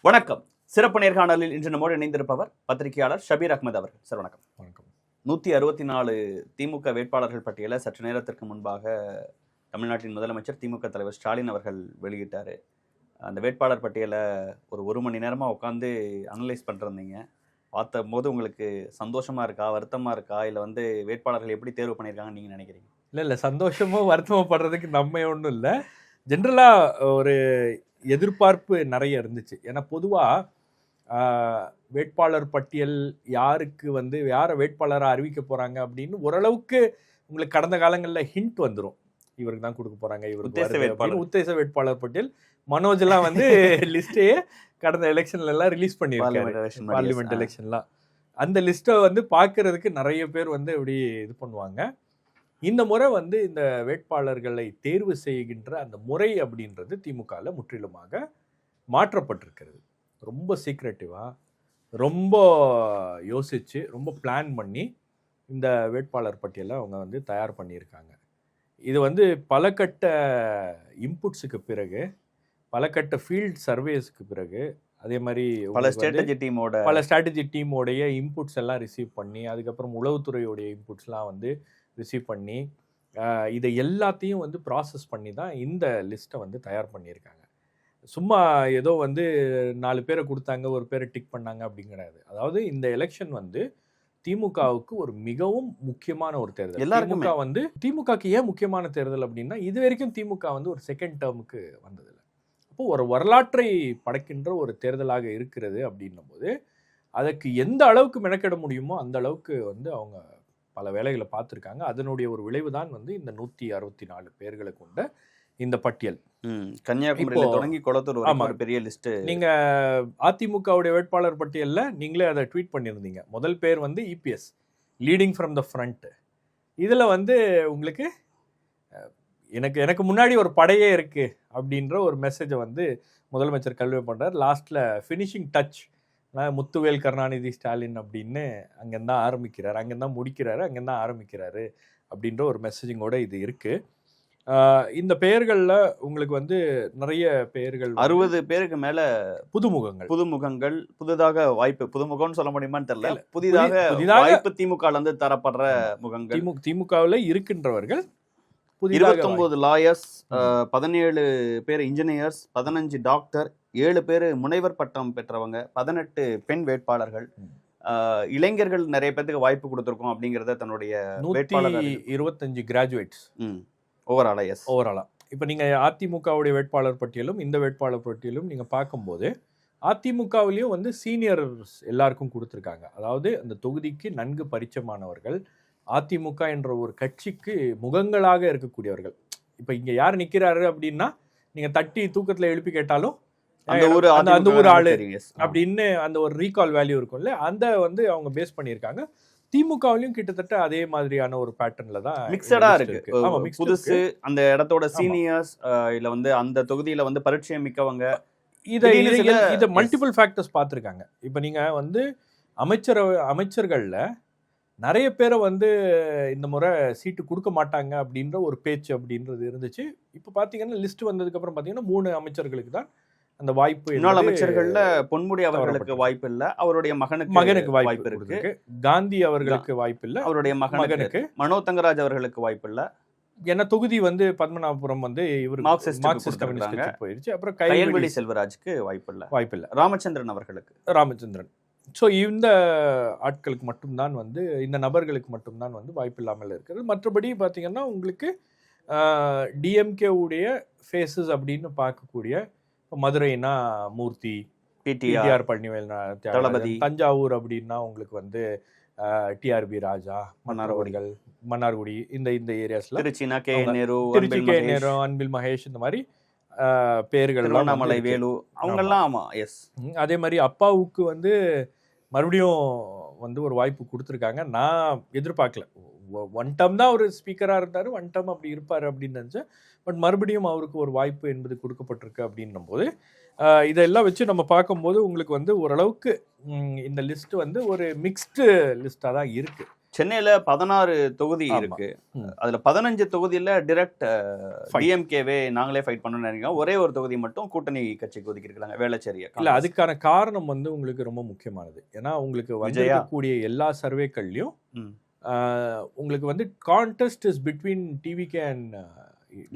வணக்கம். சிறப்பு நேர்காணலில் இன்று நம்மோடு இணைந்திருப்பவர் பத்திரிகையாளர் ஷபீர் அகமது அவர்கள். சார் வணக்கம். வணக்கம். 164 திமுக வேட்பாளர்கள் பட்டியலை சற்று நேரத்திற்கு முன்பாக தமிழ்நாட்டின் முதலமைச்சர் திமுக தலைவர் ஸ்டாலின் அவர்கள் வெளியிட்டார். அந்த வேட்பாளர் பட்டியலை ஒரு மணி நேரமாக உட்காந்து அனலைஸ் பண்ணிருந்தீங்க. பார்த்த போது உங்களுக்கு சந்தோஷமாக இருக்கா, வருத்தமாக இருக்கா, இல்லை வேட்பாளர்கள் எப்படி தேர்வு பண்ணியிருக்காங்கன்னு நீங்கள் நினைக்கிறீங்க? இல்லை சந்தோஷமோ வருத்தமோ படுறதுக்கு நம்ம ஒன்றும் இல்லை. ஜென்ரலாக ஒரு எதிர்பார்ப்பு நிறைய இருந்துச்சு. ஏன்னா பொதுவாக வேட்பாளர் பட்டியல் யாரை வேட்பாளராக அறிவிக்க போகிறாங்க அப்படின்னு ஓரளவுக்கு உங்களுக்கு கடந்த காலங்களில் ஹிண்ட் வந்துடும். இவருக்கு தான் கொடுக்க போகிறாங்க, இவருக்கு உத்தேச வேட்பாளர் பட்டியல். மனோஜ்லாம் லிஸ்ட்டையே கடந்த எலெக்ஷன்லாம் ரிலீஸ் பண்ணியிருக்காரு, பார்லிமெண்ட் எலெக்ஷன்லாம். அந்த லிஸ்ட்டை பார்க்கறதுக்கு நிறைய பேர் இப்படி இது பண்ணுவாங்க. இந்த முறை இந்த வேட்பாளர்களை தேர்வு செய்கின்ற அந்த முறை அப்படின்றது திமுகவில் முற்றிலுமாக மாற்றப்பட்டிருக்கிறது. ரொம்ப சீக்ரெட்டிவாக, ரொம்ப யோசித்து, ரொம்ப பிளான் பண்ணி இந்த வேட்பாளர் பட்டியலை அவங்க தயார் பண்ணியிருக்காங்க. இது பல கட்ட இன்புட்ஸுக்கு பிறகு, பல கட்ட ஃபீல்ட் சர்வேஸுக்கு பிறகு, அதே மாதிரி பல ஸ்ட்ராட்டஜி டீமோடைய இன்புட்ஸ் எல்லாம் ரிசீவ் பண்ணி, அதுக்கப்புறம் உளவுத்துறையோடைய இன்புட்ஸ்லாம் ரிசீவ் பண்ணி, இதை எல்லாத்தையும் ப்ராசஸ் பண்ணி தான் இந்த லிஸ்ட்டை தயார் பண்ணியிருக்காங்க. சும்மா ஏதோ 4 பேரை கொடுத்தாங்க, ஒரு பேரை டிக் பண்ணாங்க அப்படிங்கிறது. அதாவது இந்த எலெக்ஷன் திமுகவுக்கு ஒரு மிகவும் முக்கியமான ஒரு தேர்தல். திமுகவுக்கு ஏன் முக்கியமான தேர்தல் அப்படின்னா, இது வரைக்கும் திமுக ஒரு செகண்ட் டேர்முக்கு வந்ததில்லை. அப்போ ஒரு வரலாற்றை படைக்கின்ற ஒரு தேர்தலாக இருக்கிறது அப்படின்னும் போது, அதற்கு எந்த அளவுக்கு மெனக்கெட முடியுமோ அந்த அளவுக்கு அவங்க பல வேலைகளை பார்த்துருக்காங்க. அதனுடைய ஒரு விளைவு தான் இந்த 164 பேர்களை கொண்ட இந்த பட்டியல். கன்னியாகுமரியில தொடங்கி கொளத்தூர் ஒரு பெரிய லிஸ்ட். நீங்க அதிமுகவுடைய வேட்பாளர் பட்டியல்ல நீங்களே அதை ட்வீட் பண்ணியிருந்தீங்க. முதல் பேர் EPS, leading from the front. இதுல உங்களுக்கு எனக்கு முன்னாடி ஒரு படையே இருக்கு அப்படின்ற ஒரு மெசேஜை முதலமைச்சர் கல்வி பண்றார். லாஸ்ட்ல ஃபினிஷிங் டச் முத்துவேல் கருணாநிதி ஸ்டாலின் அப்படின்னு அங்கேருந்தான் ஆரம்பிக்கிறார், அங்கேருந்தான் முடிக்கிறாரு, அங்கேருந்தான் ஆரம்பிக்கிறாரு அப்படின்ற ஒரு மெசேஜிங்கோட இது இருக்கு. இந்த பெயர்களில் உங்களுக்கு நிறைய பெயர்கள், 60 பேருக்கு மேல புதுமுகங்கள் புதிதாக வாய்ப்பு. புதுமுகம்னு சொல்ல முடியுமான்னு தெரியல. புதிதாக வாய்ப்பு திமுக தரப்படுற முகங்கள். திமுகவில் இருக்கின்றவர்கள் 29 லாயர்ஸ், 17 பேர் இன்ஜினியர்ஸ், 15 டாக்டர், 7 பேர் முனைவர் பட்டம் பெற்றவங்க, 18 பெண் வேட்பாளர்கள், இளைஞர்கள் நிறைய பேருக்கு வாய்ப்பு கொடுத்துருக்கோம் அப்படிங்கிறத தன்னுடைய 125 கிராஜுவேட்ஸ் ஓவராலா. இப்போ நீங்கள் அதிமுகவுடைய வேட்பாளர் பட்டியலும் இந்த வேட்பாளர் பட்டியலும் நீங்கள் பார்க்கும்போது, அதிமுகவிலையும் சீனியர்ஸ் எல்லாருக்கும் கொடுத்துருக்காங்க. அதாவது அந்த தொகுதிக்கு நன்கு பரிச்சயமானவர்கள், அதிமுக என்ற ஒரு கட்சிக்கு முகங்களாக இருக்கக்கூடியவர்கள். இப்போ இங்கே யார் நிற்கிறாரு அப்படின்னா, நீங்கள் தட்டி தூக்கத்தில் எழுப்பி கேட்டாலும் அந்த ஒரு ஆளு அப்படின்னு அந்த ஒரு ரீகால் வேல்யூ இருக்கும்ல, அந்த அவங்க பேஸ் பண்ணியிருக்காங்க. திமுகவிலையும் கிட்டத்தட்ட அதே மாதிரியான ஒரு பேட்டர்ன்ல தான் மிக்சடா இருக்கு. புதுசு அந்த இடத்தோட சீனியர்ஸ், இல்ல அந்த தொகுதியில பரிச்சயம் மிக்கவங்க, இதை மல்டிபிள் ஃபேக்டர்ஸ் பார்த்துருக்காங்க. இப்போ நீங்க அமைச்சர்கள்ல நிறைய பேரை இந்த முறை சீட்டு கொடுக்க மாட்டாங்க அப்படின்ற ஒரு பேச்சு அப்படின்றது இருந்துச்சு. இப்போ பார்த்தீங்கன்னா லிஸ்ட் வந்ததுக்கப்புறம் பார்த்தீங்கன்னா 3 அமைச்சர்களுக்கு தான் அந்த வாய்ப்பு. முன்னாள் அமைச்சர்கள்ல பொன்முடி அவர்களுக்கு வாய்ப்பு இல்லை, அவருடைய மகனுக்கு வாய்ப்பு இருக்கு. காந்தி அவர்களுக்கு வாய்ப்பு இல்லை, அவருடைய மகனுக்கு. மனோ தங்கராஜ் அவர்களுக்கு வாய்ப்பு இல்லை. ஏன்னா தொகுதி பத்மநாபபுரம் இவரு மார்க்சிஸ்ட் போயிருச்சு. அப்புறம் கையல்வெளி செல்வராஜுக்கு வாய்ப்பு இல்லை. ராமச்சந்திரன் அவர்களுக்கு. ஸோ இந்த ஆட்களுக்கு மட்டும்தான் இந்த நபர்களுக்கு மட்டும்தான் வாய்ப்பு இல்லாமல் இருக்கிறது. மற்றபடி பார்த்தீங்கன்னா உங்களுக்கு டிஎம்கே உடைய ஃபேஸஸ் அப்படின்னு பார்க்கக்கூடிய, மதுரைனா மூர்த்தி, டிஆர் பழனிவேல், தளபதி. தஞ்சாவூர் அப்படின்னா உங்களுக்கு டிஆர்பி ராஜா, மன்னார்குடி, இந்த ஏரியாஸ்ல. திருச்சி கே நேரு, அன்பில் மகேஷ், இந்த மாதிரி பேர்கள், வேலு அவங்கெல்லாம். ஆமா, எஸ். அதே மாதிரி அப்பாவுக்கு மறுபடியும் ஒரு வாய்ப்பு கொடுத்துருக்காங்க. நான் எதிர்பார்க்கல. 1 டேர்ம் தான் அவர் ஸ்பீக்கராக இருந்தார், 1 டேர்ம் அப்படி இருப்பார் அப்படின்னு நினச்சேன். பட் மறுபடியும் அவருக்கு ஒரு வாய்ப்பு என்பது கொடுக்கப்பட்டிருக்கு அப்படின்னும் போது, இதெல்லாம் வச்சு நம்ம பார்க்கும்போது உங்களுக்கு ஓரளவுக்கு இந்த லிஸ்ட் ஒரு மிக்ஸ்டு லிஸ்டாக தான் இருக்குது. சென்னையில 16 தொகுதி ஆமா. இருக்கு. ம். அதுல 15 தொகுதியில டிரெக்ட் Fight. டிஎம்கேவே நாங்களே ஃபைட் பண்ணணும்னு நினைக்கிறோம். ஒரே ஒரு தொகுதி மட்டும் கூட்டணி கட்சிக்கு ஒதுக்கி இருக்காங்க, வேளச்சேரியை. இல்ல அதுக்கான காரணம் வந்து உங்களுக்கு ரொம்ப முக்கியமானது. ஏன்னா உங்களுக்கு விஜயா? வந்திருக்கக்கூடிய எல்லா சர்வேக்கள்லயும் ம். உங்களுக்கு வந்து contest is between TVK and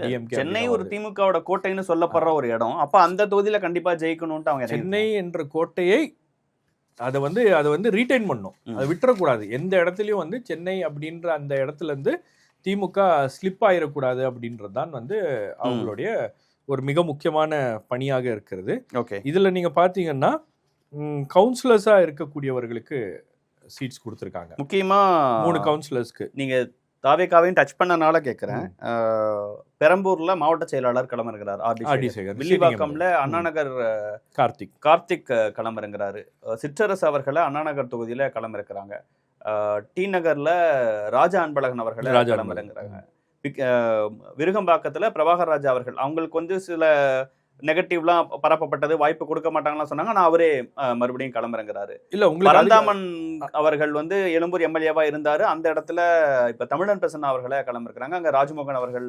DMK. Chennai ஒரு திமுகவோட கோட்டைன்னு சொல்லப்படுற ஒரு இடம். அப்ப அந்த தொகுதியில கண்டிப்பா ஜெயிக்கணும்ட்டு அவங்க சென்னை என்ற கோட்டையை அதை வந்து ரீடைன் பண்ணும், அதை விட்டுறக்கூடாது. எந்த இடத்துலயும் வந்து சென்னை அப்படின்ற அந்த இடத்துல இருந்து திமுக ஸ்லிப் ஆயிடக்கூடாது அப்படின்றது தான் வந்து அவங்களுடைய ஒரு மிக முக்கியமான பணியாக இருக்கிறது. ஓகே. இதுல நீங்க பாத்தீங்கன்னா கவுன்சிலர்ஸா இருக்கக்கூடியவர்களுக்கு சீட்ஸ் கொடுத்துருக்காங்க. முக்கியமா 3 கவுன்சிலர்ஸ்க்கு. நீங்க தாவேகாவையும் டச் பண்ணனால கேட்கிறேன். பெரம்பூர்ல மாவட்ட செயலாளர் களமிறங்குறார் ஆர்டி சேகர். வில்லிவாக்கம்ல அண்ணாநகர் கார்த்திக் களமிறங்குறாரு. சிற்றரசு அவர்களை அண்ணாநகர் தொகுதியில களமிறக்குறாங்க. டி நகர்ல ராஜா அன்பழகன் அவர்களை களமிறங்குறாங்க. விருகம்பாக்கத்துல பிரபாகர் ராஜா அவர்கள், அவங்களுக்கு வந்து சில நெகட்டிவ்லாம் பரப்பப்பட்டது, வாய்ப்பு கொடுக்க மாட்டாங்கலாம் சொன்னாங்க. ஆனா அவரே மறுபடியும் களமிறங்குறாரு. இல்ல உங்களுக்கு பரந்தாமன் அவர்கள் வந்து எழும்பூர் எம்எல்ஏவா இருந்தாரு. அந்த இடத்துல இப்ப தமிழன் பிரசன்னா அவர்களை களமிறக்குறாங்க. அங்க ராஜ்மோகன் அவர்கள்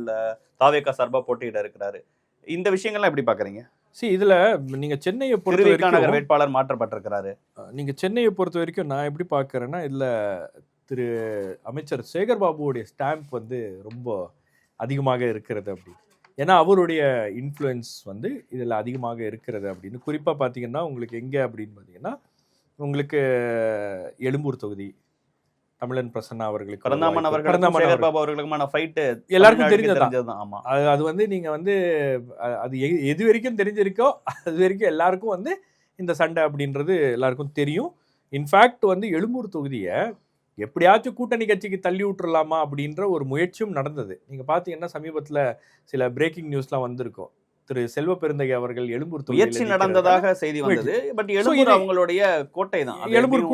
தாவேகா சார்பா போட்டியிட இருக்கிறாரு. இந்த விஷயங்கள்லாம் எப்படி பாக்குறீங்க? இதுல நீங்க சென்னையை பொறுத்த வரைக்கும் வேட்பாளர் மாற்றப்பட்டிருக்கிறாரு. நீங்க சென்னையை பொறுத்த வரைக்கும் நான் எப்படி பாக்குறேன்னா, இதுல திரு அமைச்சர் சேகர் பாபுவோடைய ஸ்டாம்ப் வந்து ரொம்ப அதிகமாக இருக்கிறது அப்படி. ஏன்னா அவருடைய இன்ஃப்ளூயன்ஸ் வந்து இதில் அதிகமாக இருக்கிறது அப்படின்னு. குறிப்பாக பார்த்தீங்கன்னா உங்களுக்கு எங்கே அப்படின்னு பார்த்தீங்கன்னா, உங்களுக்கு எழும்பூர் தொகுதி தமிழன் பிரசன்னா அவர்களுக்கு, பரந்தாமன் அவர்களுக்குமான ஃபைட் எல்லாருக்கும் தெரிஞ்சதுதான். ஆமா, அது வந்து நீங்க வந்து அது எது வரைக்கும் தெரிஞ்சிருக்கோ அது வரைக்கும் எல்லாருக்கும் வந்து இந்த சண்டை அப்படின்றது எல்லாருக்கும் தெரியும். இன்ஃபேக்ட் வந்து எழும்பூர் தொகுதியை எப்படியாச்சும் கூட்டணி கட்சிக்கு தள்ளி விட்டுறலாமா அப்படின்ற ஒரு முயற்சியும் நடந்தது. நீங்க பாத்தீங்கன்னா சமீபத்துல சில பிரேக்கிங் நியூஸ்லாம் வந்திருக்கும். திரு செல்வ பெருந்தகை அவர்கள் எழும்பூர் முயற்சி நடந்ததாக செய்தி வந்தது. பட் எழும்பூர் அவங்களுடைய கோட்டை தான், எழும்பூர்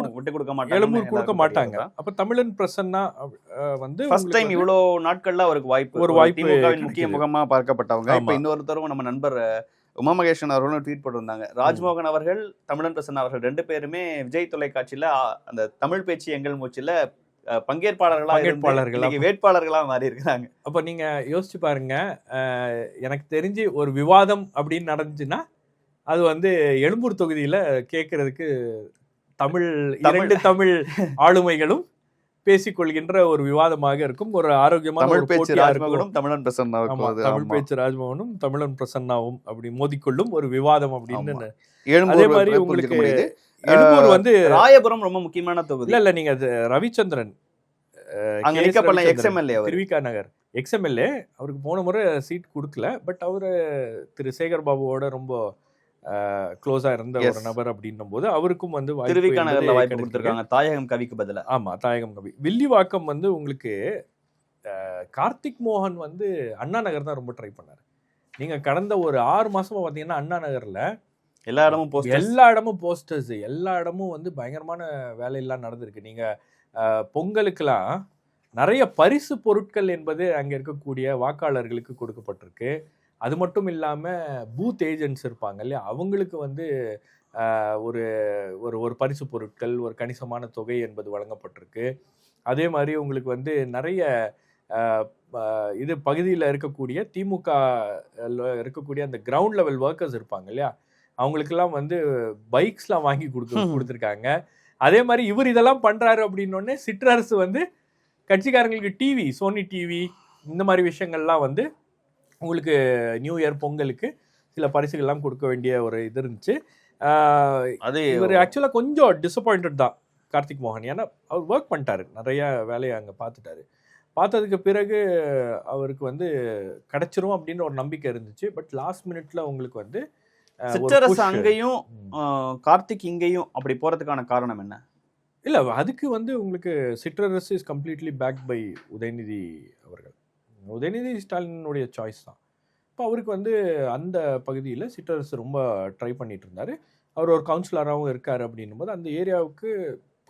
கொடுக்க மாட்டாங்க. அப்ப தமிழன் பிரசன்னா வந்து ஃபர்ஸ்ட் டைம் இவ்வளவு நாட்கள்ல அவருக்கு ஒரு வாய்ப்பு முக்கிய முகமா பார்க்கப்பட்டவங்க. இப்ப இன்னொருத்தரும் நம்ம நண்பர் உமா மகேஸ்வரன் அவர்களும் ட்வீட் போட்டிருந்தாங்க. ராஜ்மோகன் அவர்கள், தமிழன் பிரசன்னா அவர்கள் 2 பேருமே விஜய் தொலைக்காட்சியில அந்த தமிழ் பேச்சு எங்கள் மூச்சில பங்கேற்பாளர்களா வேட்பாளர்களா மாறி இருக்கிறாங்க. அப்ப நீங்க யோசிச்சு பாருங்க, எனக்கு தெரிஞ்சு ஒரு விவாதம் அப்படின்னு நடந்துச்சுன்னா அது வந்து எழும்பூர் தொகுதியில கேட்கறதுக்கு இரண்டு தமிழ் ஆளுமைகளும் பேசிக்கொள்கின்ற ஒரு விவாதமாக இருக்கும். ஒரு ஆரோக்கியமான தமிழ் பேச்சு ராஜ்மோகனும் தமிழன் பிரசன்னாவும் அப்படி மோதிக்கொள்ளும் ஒரு விவாதம் அப்படின்னு. அதே மாதிரி உங்களுக்கு எழும்பூர் வந்து ராயபுரம் ரொம்ப முக்கியமான தொகுதி. இல்ல நீங்க ரவிச்சந்திரன் திருவிகா நகர் எக்ஸ்எம்எல்ஏ, அவருக்கு போன முறை சீட் கொடுக்கல. பட் அவரு திரு சேகர் பாபுவோட ரொம்ப க்ளோஸா இருந்த ஒரு நபர் அப்படின்னும் போது அவருக்கும் வந்து வாய்ப்பு கொடுத்திருக்காங்க. தாயகம் கவிக்கு பதிலா. ஆமா, தாயகம் கவி. வில்லிவாக்கம் வந்து உங்களுக்கு கார்த்திக் மோகன் வந்து அண்ணா நகர் தான் ரொம்ப ட்ரை பண்ணாரு. நீங்க கடந்த ஒரு 6 மாசமா பாத்தீங்கன்னா அண்ணா நகர்ல எல்லா இடமும் போஸ்டர்ஸ், எல்லா இடமும் வந்து பயங்கரமான வேலையெல்லாம் நடந்திருக்கு. நீங்க பொங்கலுக்கெல்லாம் நிறைய பரிசு பொருட்கள் என்பது அங்க இருக்கக்கூடிய வாக்காளர்களுக்கு கொடுக்கப்பட்டிருக்கு. அது மட்டும் இல்லாமல் பூத் ஏஜென்ட்ஸ் இருப்பாங்க இல்லையா, அவங்களுக்கு வந்து ஒரு ஒரு பரிசு பொருட்கள், ஒரு கணிசமான தொகை என்பது வழங்கப்பட்டிருக்கு. அதே மாதிரி உங்களுக்கு வந்து நிறைய இது பகுதியில் இருக்கக்கூடிய திமுக இருக்கக்கூடிய அந்த கிரவுண்ட் லெவல் ஒர்க்கர்ஸ் இருப்பாங்க இல்லையா, அவங்களுக்கெல்லாம் வந்து பைக்ஸ்லாம் வாங்கி கொடுத்துருக்காங்க. அதே மாதிரி இவர் இதெல்லாம் பண்ணுறாரு அப்படின்னோடனே சிற்றரசு வந்து கட்சிக்காரங்களுக்கு டிவி, சோனி டிவி, இந்த மாதிரி விஷயங்கள்லாம் வந்து உங்களுக்கு நியூ இயர் பொங்கலுக்கு சில பரிசுகள்லாம் கொடுக்க வேண்டிய ஒரு இது இருந்துச்சு. அது இவர் ஆக்சுவலாக கொஞ்சம் டிசப்பாயிண்டட் தான் கார்த்திக் மோகன். ஏன்னா அவர் ஒர்க் பண்ணிட்டாரு, நிறைய வேலையை அங்கே பார்த்துட்டாரு. பார்த்ததுக்கு பிறகு அவருக்கு வந்து கிடைச்சிரும் அப்படின்னு ஒரு நம்பிக்கை இருந்துச்சு. பட் லாஸ்ட் மினிட்ல உங்களுக்கு வந்து சிற்றரசு அங்கேயும் கார்த்திக் இங்கேயும் அப்படி போறதுக்கான காரணம் என்ன? இல்லை, அதுக்கு வந்து உங்களுக்கு Chitrarasu is completely backed by Udhayanidhi அவர்கள். உதயநிதி ஸ்டாலினுடைய சாய்ஸ் தான். இப்போ அவருக்கு வந்து அந்த பகுதியில் சிற்றரசு ரொம்ப ட்ரை பண்ணிட்டு இருந்தார். அவர் ஒரு கவுன்சிலராகவும் இருக்கார் அப்படின்னும் போது அந்த ஏரியாவுக்கு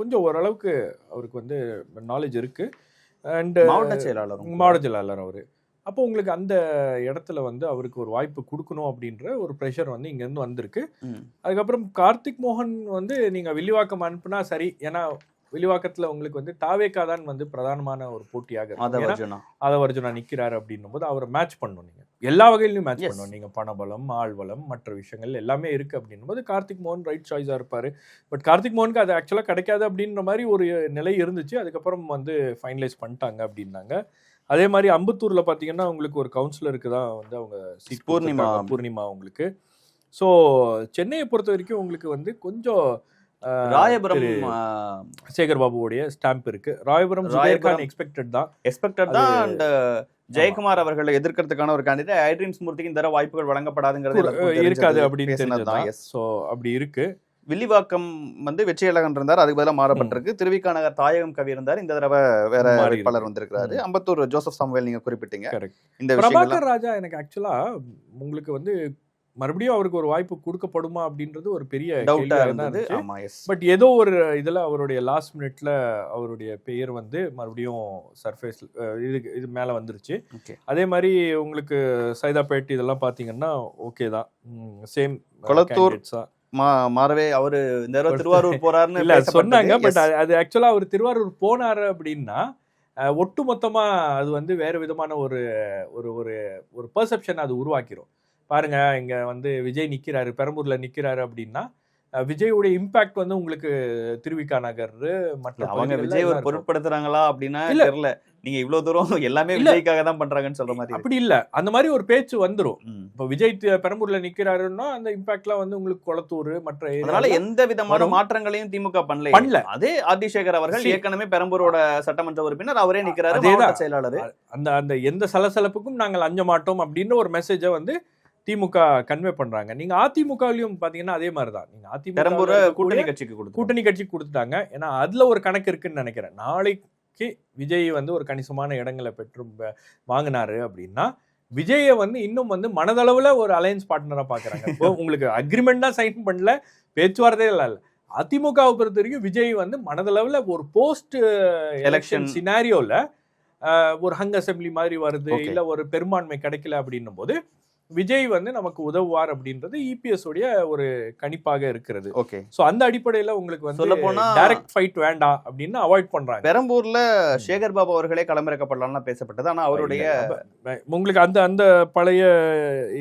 கொஞ்சம் ஓரளவுக்கு அவருக்கு வந்து நாலேஜ் இருக்குது. அண்டு மாவட்ட செயலாளர் அவர். அப்போ உங்களுக்கு அந்த இடத்துல வந்து அவருக்கு ஒரு வாய்ப்பு கொடுக்கணும் அப்படின்ற ஒரு ப்ரெஷர் வந்து இங்கேருந்து வந்திருக்கு. அதுக்கப்புறம் கார்த்திக் மோகன் வந்து நீங்கள் வில்லிவாக்கம் அனுப்புனா சரி, ஏன்னா வில்லிவாக்கத்துல உங்களுக்கு வந்து தாவேகா தான் வந்து பிரதானமான ஒரு போட்டியாக இருக்கும். ஆதவர்ஜுனா நிக்கிறாரு அப்படின்னும் போது அவரை மேட்ச் பண்ணணும். நீங்க எல்லா வகையிலும் மேட்ச் பண்ணணும். நீங்க பணபலம், ஆள்பலம், மற்ற விஷயங்கள் எல்லாமே இருக்கு அப்படின்னும் போது கார்த்திக் மோகன் ரைட் சாய்ஸா இருப்பாரு. பட் கார்த்திக் மோகனுக்கு அது ஆக்சுவலா கிடைக்காது அப்படின்ற மாதிரி ஒரு நிலை இருந்துச்சு. அதுக்கப்புறம் வந்து ஃபைனலைஸ் பண்ணிட்டாங்க அப்படின்னாங்க. அதே மாதிரி அம்பத்தூர்ல பாத்தீங்கன்னா உங்களுக்கு ஒரு கவுன்சிலருக்கு தான் வந்து அவங்க பூர்ணிமா உங்களுக்கு. ஸோ சென்னையை பொறுத்த வரைக்கும் உங்களுக்கு வந்து கொஞ்சம் ராயபுரம் சேகர் பாபுவோடைய ஸ்டாம்ப் இருக்கு. ராயபுரம் எக்ஸ்பெக்டட் தான். அண்ட் ஜெயக்குமார் அவர்களை எதிர்க்கிறதுக்கான ஒரு கேண்டிடேட் ஐட்ரீம் ஸ்மூர்த்திக்கு இந்த வாய்ப்புகள் வழங்கப்படாதுங்கிறது இருக்காது அப்படின்னு தெரிஞ்சதுதான். ஸோ அப்படி இருக்கு. வில்லிவாக்கம் வந்து வெற்றியழகன் இருந்தார், அதுக்கு பதிலாக மாறப்பட்டிருக்கு. திருவிக நகர் தாயகம் கவி இருந்தார், இந்த தடவை வேற வேட்பாளர் வந்திருக்கிறாரு. அம்பத்தூர் ஜோசப் சாமுவேல் நீங்க குறிப்பிட்டீங்க. இந்த பிரபாகர் ராஜா எனக்கு ஆக்சுவலா உங்களுக்கு வந்து மறுபடியும் அவருக்கு ஒரு வாய்ப்பு கொடுக்கப்படுமா அப்படின்றது ஒரு பெரிய டவுட்டா இருந்தது. பட் ஏதோ ஒரு இதுல அவருடைய லாஸ்ட் மினிட்ல அவருடைய பெயர் வந்து மறுபடியும் சர்ஃபேஸ் இது மேல வந்துருச்சு. அதே மாதிரி உங்களுக்கு சைதாப்பேட் இதெல்லாம் பாத்தீங்கன்னா ஓகே தான். சேம் கொளத்தூர் மாறவே அவரு இந்த திருவாரூர் போறாருன்னு இல்ல சொன்னாங்க. பட் அது ஆக்சுவலா அவர் திருவாரூர் போனாரு அப்படின்னா ஒட்டு மொத்தமா அது வந்து வேற விதமான ஒரு ஒரு பெர்செப்ஷன் அது உருவாக்கிரும். பாருங்க இங்க வந்து விஜய் நிக்கிறாரு, பெரம்பூர்ல நிக்கிறாரு அப்படின்னா விஜயோட இம்பாக்ட் வந்து உங்களுக்கு திருவிக நகர் மற்ற அவங்க விஜய் ஒரு பொருட்படுத்துறாங்களா அப்படின்னா தெரியல. நீங்க இவ்வளவு தூரம் எல்லாமே விஜய்க்காக தான் பண்றாங்கன்னு சொல்ற மாதிரி அப்படி இல்ல. அந்த மாதிரி ஒரு பேச்சு வந்துரும். இப்ப விஜய் பெரம்பூர்ல நிக்கிறாருன்னா அந்த இம்பாக்ட்லாம் வந்து உங்களுக்கு கொளத்தூர் மற்ற அதனால எந்த விதமான மாற்றங்களையும் திமுக பண்ணல. அதே ஆர்டி சேகர் அவர்கள் ஏற்கனவே பெரம்பூரோட சட்டமன்ற உறுப்பினர், அவரே நிக்கிறாரு, மாவட்ட செயலாளர். அந்த எந்த சலசலப்புக்கும் நாங்கள் அஞ்ச மாட்டோம் அப்படின்னு ஒரு மெசேஜை வந்து திமுக கன்வே பண்றாங்க. நீங்க அதிமுகவிலையும் பாத்தீங்கன்னா அதே மாதிரிதான். நீங்க அதிமுக கூட்டணி கட்சிக்கு கொடுத்துட்டாங்க. ஏன்னா அதுல ஒரு கணக்கு இருக்குன்னு நினைக்கிறேன். நாளைக்கு விஜய் வந்து ஒரு கணிசமான இடங்களை பெற்று வாங்கினாரு அப்படின்னா விஜயை வந்து இன்னும் வந்து மனதளவுல ஒரு அலையன்ஸ் பார்ட்னரா பாக்குறாங்க. இப்போ உங்களுக்கு அக்ரிமெண்ட் தான் சைன் பண்ணல, பேச்சுவார்த்தை இல்ல. அதிமுகவை பொறுத்த வரைக்கும் விஜய் வந்து மனதளவுல ஒரு போஸ்ட் எலெக்ஷன் சினாரியோல ஒரு ஹங் அசம்பிளி மாதிரி வருது, இல்ல ஒரு பெரும்பான்மை கிடைக்கல அப்படின்னும் போது விஜய் வந்து நமக்கு உதவுவார் அப்படின்றது இபிஎஸ் உடைய ஒரு கணிப்பாக இருக்கிறது. ஓகே. சோ அந்த அடிப்படையில உங்களுக்கு வந்து சொல்ல போனா டைரக்ட் ஃபைட் வேண்டாம் அப்படின்னு அவாய்ட் பண்றாங்க. பெரம்பூர்ல சேகர் பாபு அவர்களே களமிறக்கப்படலாம்னு பேசப்பட்டது. ஆனா அவருடைய உங்களுக்கு அந்த பழைய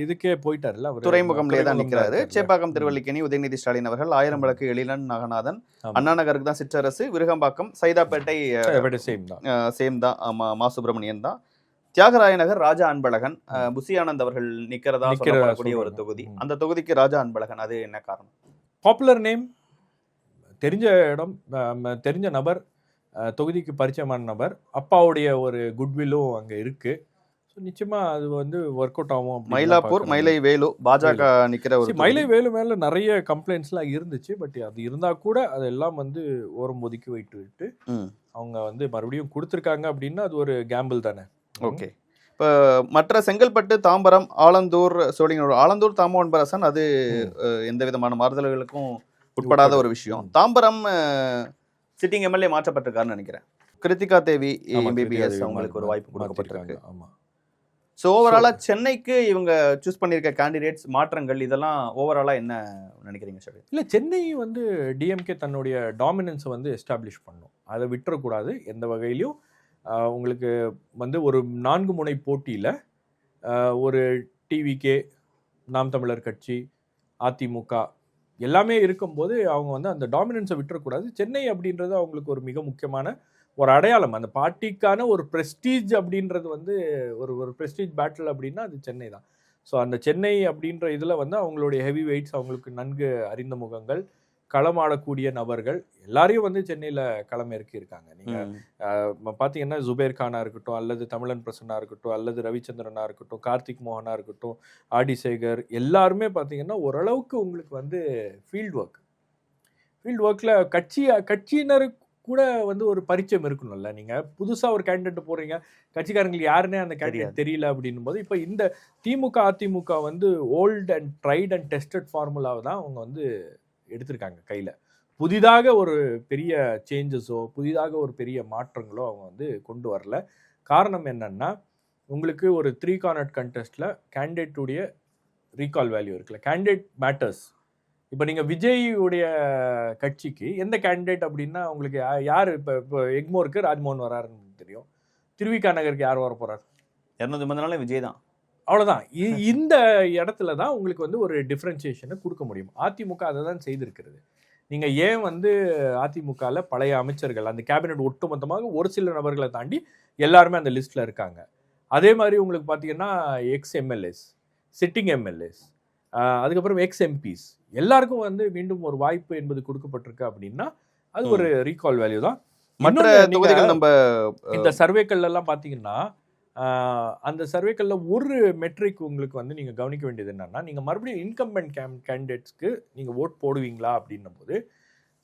இதுக்கே போயிட்டாருல்ல, அவர் துறைமுகம்லயே தான் நிக்கிறாரு. சேப்பாக்கம் திருவல்லிக்கேணி உதயநிதி ஸ்டாலின் அவர்கள், ஆயிரம் விளக்கு எழிலன் நாகநாதன், அண்ணா நகருக்கு தான் சிற்றரசு, விருகம்பாக்கம், சைதாப்பேட்டை சேம் தான், மா சுப்பிரமணியன் தான், தியாகராய நகர் ராஜா அன்பழகன், புசி ஆனந்த் அவர்கள் நிக்கிறதா சொல்லக்கூடிய ஒரு தொகுதி. அந்த தொகுதிக்கு ராஜா அன்பழகன், அது என்ன காரணம்? பாப்புலர் நேம், தெரிஞ்ச இடம், தெரிஞ்ச நபர், தொகுதிக்கு பரிச்சயமான நபர், அப்பாவுடைய ஒரு குட்வில்லும் அங்க இருக்கு. நிச்சயமா அது வந்து ஒர்க் அவுட் ஆகும். மயிலாப்பூர் மயிலை வேலு பாஜக நிக்கிற ஒரு மயிலை வேலு மேல நிறைய கம்ப்ளைண்ட்ஸ்லாம் இருந்துச்சு. பட் அது இருந்தா கூட அதெல்லாம் வந்து ஓரம் ஒதுக்கி விட்டு அவங்க வந்து மறுபடியும் கொடுத்துருக்காங்க அப்படின்னா அது ஒரு கேம்பிள் தானே. ஓகே. இப்போ மற்ற செங்கல்பட்டு, தாம்பரம், ஆலந்தூர், சோழிங்கநல்லூர், ஆலந்தூர் தாமோன்பரசன் அது எந்த விதமான மாறுதல்களுக்கும் உட்படாத ஒரு விஷயம். தாம்பரம் சிட்டிங் எம்எல்ஏ மாற்றப்பட்டிருக்காருன்னு நினைக்கிறேன். கிருத்திகா தேவி எம்பிபிஎஸ் அவங்களுக்கு ஒரு வாய்ப்பு கொடுக்கப்பட்டிருக்கு. ஆமா. ஸோ ஓவராலா சென்னைக்கு இவங்க சூஸ் பண்ணியிருக்க கேண்டிடேட்ஸ் மாற்றங்கள் இதெல்லாம் ஓவராலா என்ன நினைக்கிறீங்க சார்? இல்லை, சென்னை வந்து டிஎம்கே தன்னுடைய டாமினன்ஸை வந்து எஸ்டாப்ளிஷ் பண்ணும். அதை விட்டுறக்கூடாது எந்த வகையிலையும். உங்களுக்கு வந்து ஒரு 4 முனை போட்டியில் ஒரு டிவிகே, நாம் தமிழர் கட்சி, அதிமுக எல்லாமே இருக்கும்போது அவங்க வந்து அந்த டாமினன்ஸை விட்டுறக்கூடாது. சென்னை அப்படின்றது அவங்களுக்கு ஒரு மிக முக்கியமான ஒரு அடையாளம். அந்த பார்ட்டிக்கான ஒரு ப்ரெஸ்டீஜ் அப்படின்றது வந்து ஒரு ப்ரெஸ்டீஜ் பேட்டில் அப்படின்னா அது சென்னை தான். ஸோ அந்த சென்னை அப்படின்ற இதில் வந்து அவங்களுடைய ஹெவி வெயிட்ஸ், அவங்களுக்கு நன்கு அறிந்த முகங்கள், களமாடக்கூடிய நபர்கள் எல்லாரையும் வந்து சென்னையில் களமிறக்கி இருக்காங்க. நீங்கள் பார்த்தீங்கன்னா ஜுபேர் கானா இருக்கட்டும், அல்லது தமிழன் பிரசன்னா இருக்கட்டும், அல்லது ரவிச்சந்திரனா இருக்கட்டும், கார்த்திக் மோகனா இருக்கட்டும், ஆர்டி சேகர், எல்லாருமே பார்த்தீங்கன்னா ஓரளவுக்கு உங்களுக்கு வந்து ஃபீல்ட் ஒர்க்கில் கட்சியினருக்கு கூட வந்து ஒரு பரிச்சயம் இருக்கணும்ல. நீங்கள் புதுசாக ஒரு கேண்டிடேட் போடுறீங்க, கட்சிக்காரங்களுக்கு யாருன்னே அந்த கேண்டிடேட் தெரியல அப்படின்னும் போது இப்போ இந்த திமுக அதிமுக வந்து old and tried and tested ஃபார்முலாவை தான் அவங்க வந்து எடுத்திருக்காங்க கையில். புதிதாக ஒரு பெரிய சேஞ்சஸோ புதிதாக ஒரு பெரிய மாற்றங்களோ அவங்க வந்து கொண்டு வரல. காரணம் என்னன்னா உங்களுக்கு ஒரு 3 கார்னர் கண்டெஸ்ட்டில் கேண்டிடேட்டுடைய ரீகால் வேல்யூ இருக்குல்ல, கேண்டிடேட் மேட்டர்ஸ். இப்போ நீங்க விஜய் உடைய கட்சிக்கு எந்த கேண்டிடேட் அப்படின்னா உங்களுக்கு யார் இப்போ எக்மோருக்கு ராஜ்மோகன் வராருன்னு தெரியும். திருவிக நகருக்கு யார் வர போறாரு? 254 விஜய் தான். அவ்வளவுதான். இந்த இடத்துல தான் உங்களுக்கு வந்து ஒரு டிஃபரன்சியேஷனை கொடுக்க முடியும். அதிமுக அதை தான் செய்திருக்கிறது. நீங்க ஏன் வந்து அதிமுகல பழைய அமைச்சர்கள் அந்த கேபினெட் ஒட்டுமொத்தமாக ஒரு சில நபர்களை தாண்டி எல்லாருமே அந்த லிஸ்ட்ல இருக்காங்க. அதே மாதிரி உங்களுக்கு பார்த்தீங்கன்னா எக்ஸ் எம்எல்ஏஸ், சிட்டிங் எம்எல்ஏஸ், அதுக்கப்புறம் எக்ஸ் எம்பிஸ் எல்லாருக்கும் வந்து மீண்டும் ஒரு வாய்ப்பு என்பது கொடுக்கப்பட்டிருக்கு அப்படின்னா அது ஒரு ரீகால் வேல்யூ தான். மற்ற தொகுதிகள் நம்ம இந்த சர்வேக்கள் எல்லாம் பார்த்தீங்கன்னா அந்த சர்வேக்கள்ல ஒரு மெட்ரிக் உங்களுக்கு வந்து நீங்க கவனிக்க வேண்டியது என்னன்னா, நீங்க மறுபடியும் இன்கம்பென்ட் கேண்டிடேட்ஸ்க்கு நீங்க ஓட் போடுவீங்களா அப்படின்னும் போது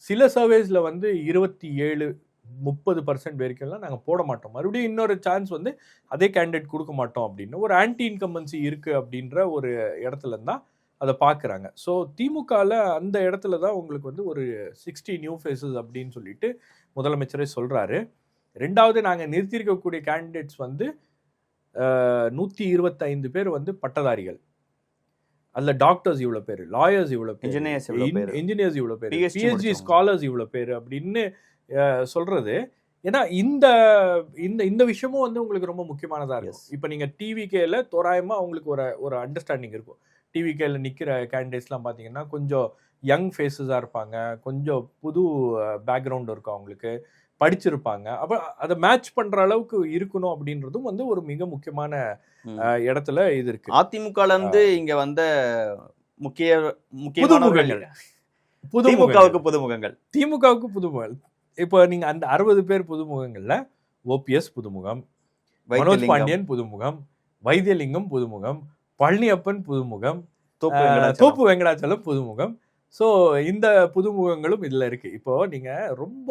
சில சர்வேஸ்ல வந்து 27-30% வரைக்கும்லாம் நாங்கள் போட மாட்டோம், மறுபடியும் இன்னொரு சான்ஸ் வந்து அதே கேண்டிடேட் கொடுக்க மாட்டோம் அப்படின்னு ஒரு ஆன்டி இன்கம்பன்சி இருக்கு அப்படின்ற ஒரு இடத்துல தான் அதை பார்க்குறாங்க. ஸோ திமுகவில் அந்த இடத்துல தான் உங்களுக்கு வந்து ஒரு 60 நியூ ஃபேஸஸ் அப்படின்னு சொல்லிட்டு முதலமைச்சரே சொல்றாரு. ரெண்டாவது நாங்கள் நிறுத்தியிருக்கக்கூடிய கேண்டிடேட்ஸ் வந்து 125 பேர் வந்து பட்டதாரிகள். அதுல டாக்டர்ஸ் இவ்வளோ பேர், லாயர்ஸ் இவ்வளோ பேர், இன்ஜினியர்ஸ் இவ்வளோ பேர், பிஹெச்டி ஸ்காலர்ஸ் இவ்வளோ பேர் அப்படின்னு சொல்றது. ஏன்னா இந்த இந்த இந்த விஷயமும் வந்து உங்களுக்கு ரொம்ப முக்கியமானதாக இருக்கும். இப்போ நீங்கள் டிவிகேல தோராயமாக உங்களுக்கு ஒரு அண்டர்ஸ்டாண்டிங் இருக்கும். டிவிகேல நிற்கிற கேண்டிடேட்ஸ்லாம் பார்த்தீங்கன்னா கொஞ்சம் யங் ஃபேஸஸாக இருப்பாங்க, கொஞ்சம் புது பேக்ரவுண்ட் இருக்கும், அவங்களுக்கு படிச்சிருப்பாங்க. அப்போ அதை மேட்ச் பண்ற அளவுக்கு இருக்கணும் அப்படின்றதும் வந்து ஒரு மிக முக்கியமான இடத்துல இது இருக்கு. அதிமுகல இருந்து இங்க வந்த புதுமுகங்கள், திமுகவுக்கு புதுமுகங்கள், திமுகவுக்கு புதுமுகங்கள். இப்போ நீங்க அந்த 60 பேர் புதுமுகங்கள்ல ஓபிஎஸ் புதுமுகம், மனோஜ் பாண்டியன் புதுமுகம், வைத்தியலிங்கம் புதுமுகம், பழனியப்பன் புதுமுகம், தோப்பு வெங்கடாச்சலம் புதுமுகம். ஸோ இந்த புதுமுகங்களும் இதுல இருக்கு. இப்போ நீங்க ரொம்ப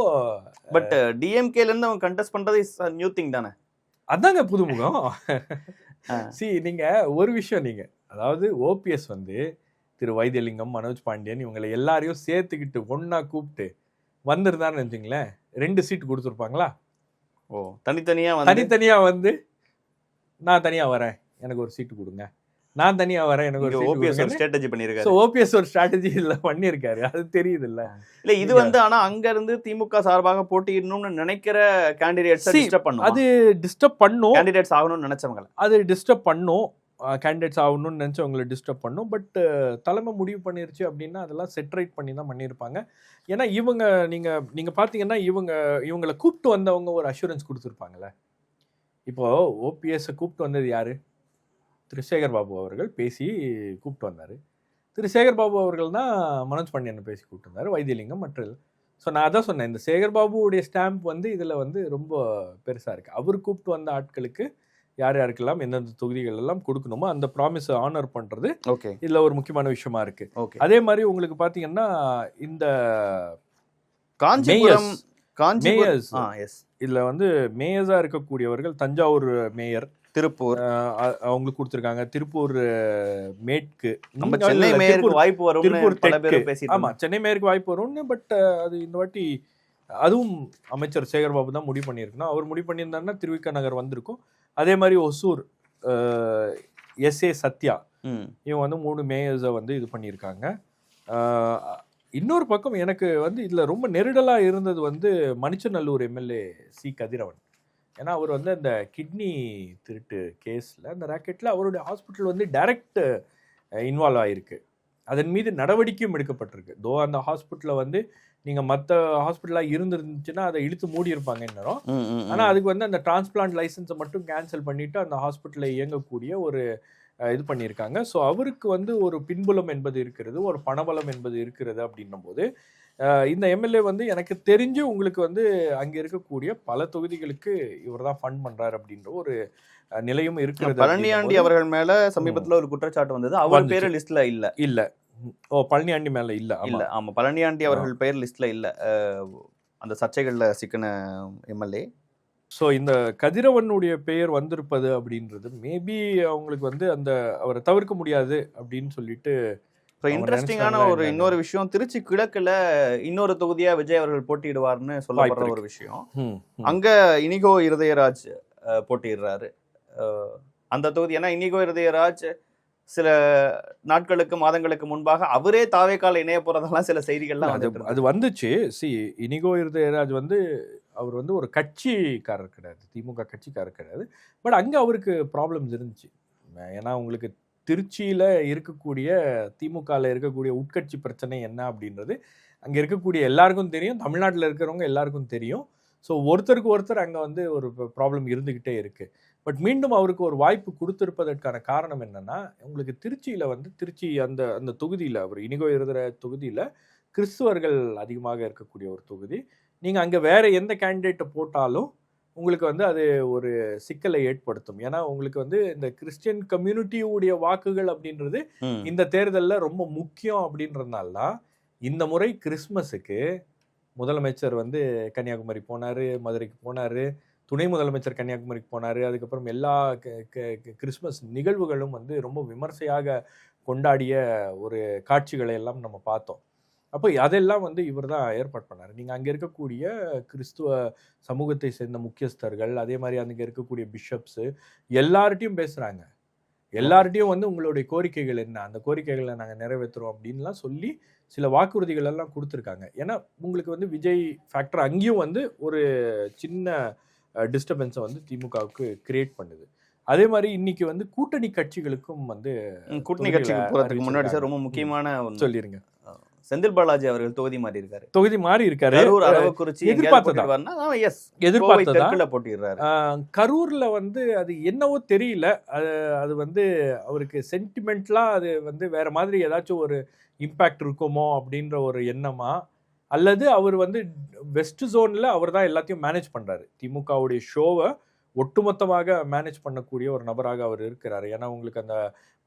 பட் டிஎம்கேல இருந்து அவங்க கண்டெஸ்ட் பண்றது நியூ திங் தானே, அதாங்க புதுமுகம். சி நீங்க ஒரு விஷயம், நீங்க அதாவது ஓபிஎஸ் வந்து திரு வைத்தியலிங்கம், மனோஜ் பாண்டியன் இவங்களை எல்லாரையும் சேர்த்துக்கிட்டு ஒன்னா கூப்பிட்டு வந்திருந்தான்னு நினைச்சிங்களேன், 2 சீட் கொடுத்துருப்பாங்களா? ஓ, தனித்தனியா வந்து நான் தனியா வரேன் எனக்கு ஒரு சீட்டு கொடுங்க, நான் தனியா வரேன் எனக்கு ஒரு ஓபிஎஸ் ஒரு ஸ்ட்ராட்டஜி பண்ணிருக்காரு. சோ ஓபிஎஸ் ஒரு ஸ்ட்ராட்டஜி இல்ல பண்ணிருக்காரு, அது தெரியுது இல்ல. இல்ல இது வந்து ஆனா அங்க இருந்து திமுக சார்பாக போட்டியிடணும்னு நினைக்கிற கேண்டிடேட்ஸ் டிஸ்டர்ப் பண்ணும். அது டிஸ்டர்ப் பண்ணும், கேண்டிடேட்ஸ் ஆகணும்னு நினைச்சவங்க அது டிஸ்டர்ப் பண்ணும், கேண்டிடேட்ஸ் ஆகணும்னு நினைச்சவங்களை டிஸ்டர்ப் பண்ணும். பட் தலைமை முடிவு பண்ணிருச்சு அப்படின்னா அதெல்லாம் செட்ரைட் பண்ணி தான் பண்ணியிருப்பாங்க. ஏன்னா இவங்க நீங்க பாத்தீங்கன்னா இவங்களை கூப்பிட்டு வந்தவங்க ஒரு அஷூரன்ஸ் கொடுத்துருப்பாங்கல்ல. இப்போ ஓபிஎஸ் கூப்பிட்டு வந்தது யாரு? திரு சேகர் பாபு அவர்கள் பேசி கூப்பிட்டு வந்தார். திரு சேகர் பாபு அவர்கள் தான் மனோஜ் பாண்டியனை பேசி கூப்பிட்டு வந்தார், வைத்தியலிங்கம் மற்றது. ஸோ நான் அதான் சொன்னேன், இந்த சேகர் பாபுவுடைய ஸ்டாம்ப் வந்து இதில் வந்து ரொம்ப பெருசாக இருக்குது. அவர் கூப்பிட்டு வந்த ஆட்களுக்கு யார் யாருக்கெல்லாம் எந்தெந்த தொகுதிகள் எல்லாம் கொடுக்கணுமோ அந்த ப்ராமிஸை ஆனர் பண்ணுறது ஓகே இதில் ஒரு முக்கியமான விஷயமா இருக்குது. ஓகே, அதே மாதிரி உங்களுக்கு பார்த்தீங்கன்னா இந்த காஞ்சிபுரம் மேயர்ஸ், இதில் வந்து மேயர்ஸாக இருக்கக்கூடியவர்கள் தஞ்சாவூர் மேயர், திருப்பூர் அவங்களுக்கு கொடுத்துருக்காங்க, திருப்பூர் மேற்கு, சென்னை மேயருக்கு வாய்ப்பு வரும், திருப்பூர் தெற்கு, ஆமா சென்னை மேயருக்கு வாய்ப்பு வரும்னு. பட் அது இந்த வாட்டி அதுவும் அமைச்சர் சேகர் பாபு தான் முடிவு பண்ணியிருக்கணும். அவர் முடிவு பண்ணியிருந்தாருன்னா திருவிக நகர் வந்திருக்கும். அதே மாதிரி ஒசூர் எஸ்ஏ சத்யா இவங்க வந்து 3 மேயர்ஸை வந்து இது பண்ணியிருக்காங்க. இன்னொரு பக்கம் எனக்கு வந்து இதில் ரொம்ப நெருடலாக இருந்தது வந்து மணிச்சநல்லூர் எம்எல்ஏ சி கதிரவன். ஏன்னா அவர் வந்து அந்த கிட்னி திருட்டு கேஸில் அந்த ராக்கெட்டில் அவருடைய ஹாஸ்பிட்டல் வந்து டைரக்ட் இன்வால்வ் ஆகிருக்கு. அதன் மீது நடவடிக்கையும் எடுக்கப்பட்டிருக்கு. தோ அந்த ஹாஸ்பிட்டலில் வந்து நீங்கள் மற்ற ஹாஸ்பிட்டலாக இருந்துருந்துச்சுன்னா அதை இழுத்து மூடி இருப்பாங்க இன்னும். ஆனால் அதுக்கு வந்து அந்த டிரான்ஸ்பிளான்ட் லைசன்ஸை மட்டும் கேன்சல் பண்ணிவிட்டு அந்த ஹாஸ்பிட்டலில் இயங்கக்கூடிய ஒரு இது பண்ணியிருக்காங்க. ஸோ அவருக்கு வந்து ஒரு பின்புலம் என்பது இருக்கிறது, ஒரு பணபலம் என்பது இருக்கிறது அப்படின்னும் போது இந்த எம்எல்ஏ வந்து எனக்கு தெரிஞ்சு உங்களுக்கு வந்து அங்கே இருக்கக்கூடிய பல தொகுதிகளுக்கு இவர் தான் ஃபண்ட் பண்றாரு அப்படின்ற ஒரு நிலையும் இருக்கிறது. பழனியாண்டி அவர்கள் மேல சமீபத்தில் ஒரு குற்றச்சாட்டு வந்தது, அவர் பேர் லிஸ்ட்ல இல்ல. ஓ, பழனியாண்டி மேல இல்ல. ஆமா, பழனியாண்டி அவர்கள் பேர் லிஸ்ட்ல இல்ல, அந்த சர்ச்சைகள்ல சிக்கன எம்எல்ஏ. ஸோ இந்த கதிரவனுடைய பெயர் வந்திருப்பது அப்படின்றது மேபி அவங்களுக்கு வந்து அந்த அவரை தவிர்க்க முடியாது அப்படின்னு சொல்லிட்டு. இன்ட்ரெஸ்டிங்கான ஒரு இன்னொரு விஷயம், திருச்சி கிழக்குல இன்னொரு தொகுதியா விஜய் அவர்கள் போட்டியிடுவார்னு சொல்லப்படுற ஒரு விஷயம். அங்க இனிகோ இருதயராஜ் போட்டியிடுறாரு அந்த தொகுதி. ஏன்னா இனிகோ இருதயராஜ் சில நாட்களுக்கு மாதங்களுக்கு முன்பாக அவரே தாவேக்கால இணைய போறதெல்லாம் சில செய்திகள்லாம் அது வந்துச்சு. இனிகோ இருதயராஜ் வந்து அவர் வந்து ஒரு கட்சிக்காரர் கிடையாது, திமுக கட்சிக்காரர் கிடையாது. பட் அங்கே அவருக்கு ப்ராப்ளம்ஸ் இருந்துச்சு. ஏன்னா உங்களுக்கு திருச்சியில் இருக்கக்கூடிய திமுகவில் இருக்கக்கூடிய உட்கட்சி பிரச்சனை என்ன அப்படின்றது அங்கே இருக்கக்கூடிய எல்லாருக்கும் தெரியும், தமிழ்நாட்டில் இருக்கிறவங்க எல்லாருக்கும் தெரியும். ஸோ ஒருத்தருக்கு ஒருத்தர் அங்கே வந்து ஒரு ப்ராப்ளம் இருந்துக்கிட்டே இருக்குது. பட் மீண்டும் அவருக்கு ஒரு வாய்ப்பு கொடுத்திருப்பதற்கான காரணம் என்னன்னா, உங்களுக்கு திருச்சியில் வந்து திருச்சி அந்த அந்த தொகுதியில் அவர் இனிகோ எழுதுகிற தொகுதியில் கிறிஸ்துவர்கள் அதிகமாக இருக்கக்கூடிய ஒரு தொகுதி. நீங்கள் அங்கே வேற எந்த கேண்டிடேட்டை போட்டாலும் உங்களுக்கு வந்து அது ஒரு சிக்கலை ஏற்படுத்தும். ஏன்னா உங்களுக்கு வந்து இந்த கிறிஸ்டியன் கம்யூனிட்டியுடைய வாக்குகள் அப்படின்றது இந்த தேர்தலில் ரொம்ப முக்கியம் அப்படின்றதுனால தான் இந்த முறை கிறிஸ்மஸுக்கு முதலமைச்சர் வந்து கன்னியாகுமரி போனார், மதுரைக்கு போனார், துணை முதலமைச்சர் கன்னியாகுமரிக்கு போனார். அதுக்கப்புறம் எல்லா கிறிஸ்மஸ் நிகழ்வுகளும் வந்து ரொம்ப விமர்சையாக கொண்டாடிய ஒரு காட்சிகளை எல்லாம் நம்ம பார்த்தோம். அப்போ அதெல்லாம் வந்து இவர் தான் ஏற்பாடு பண்ணார். நீங்கள் அங்கே இருக்கக்கூடிய கிறிஸ்துவ சமூகத்தை சேர்ந்த முக்கியஸ்தர்கள், அதே மாதிரி அங்கே இருக்கக்கூடிய பிஷப்ஸு எல்லார்ட்டையும் பேசுகிறாங்க. எல்லார்ட்டையும் வந்து உங்களுடைய கோரிக்கைகள் என்ன, அந்த கோரிக்கைகளை நாங்கள் நிறைவேற்றுறோம் அப்படின்லாம் சொல்லி சில வாக்குறுதிகள் எல்லாம் கொடுத்துருக்காங்க. ஏன்னா உங்களுக்கு வந்து விஜய் ஃபேக்டர் அங்கேயும் வந்து ஒரு சின்ன டிஸ்டர்பன்ஸை வந்து திமுகவுக்கு கிரியேட் பண்ணுது. அதே மாதிரி இன்னைக்கு வந்து கூட்டணி கட்சிகளுக்கும் வந்து கூட்டணி கட்சிக்கு போகிறதுக்கு முன்னாடி சார் ரொம்ப முக்கியமான சொல்லிருங்க, செந்தில் பாலாஜி அவர்கள் தொகுதி மாறி இருக்காரு. கரூர்ல வந்து அது என்னவோ தெரியல, அது வந்து அவருக்கு சென்டிமெண்ட்லாம் அது வந்து வேற மாதிரி ஏதாச்சும் ஒரு இம்பாக்ட் இருக்குமோ அப்படின்ற ஒரு எண்ணமா, அல்லது அவர் வந்து வெஸ்ட் ஜோன்ல அவர் தான் எல்லாத்தையும் மேனேஜ் பண்றாரு. திமுகவுடைய ஷோவை ஒட்டுமொத்தமாக மேனேஜ் பண்ணக்கூடிய ஒரு நபராக அவர் இருக்கிறாரு. ஏன்னா உங்களுக்கு அந்த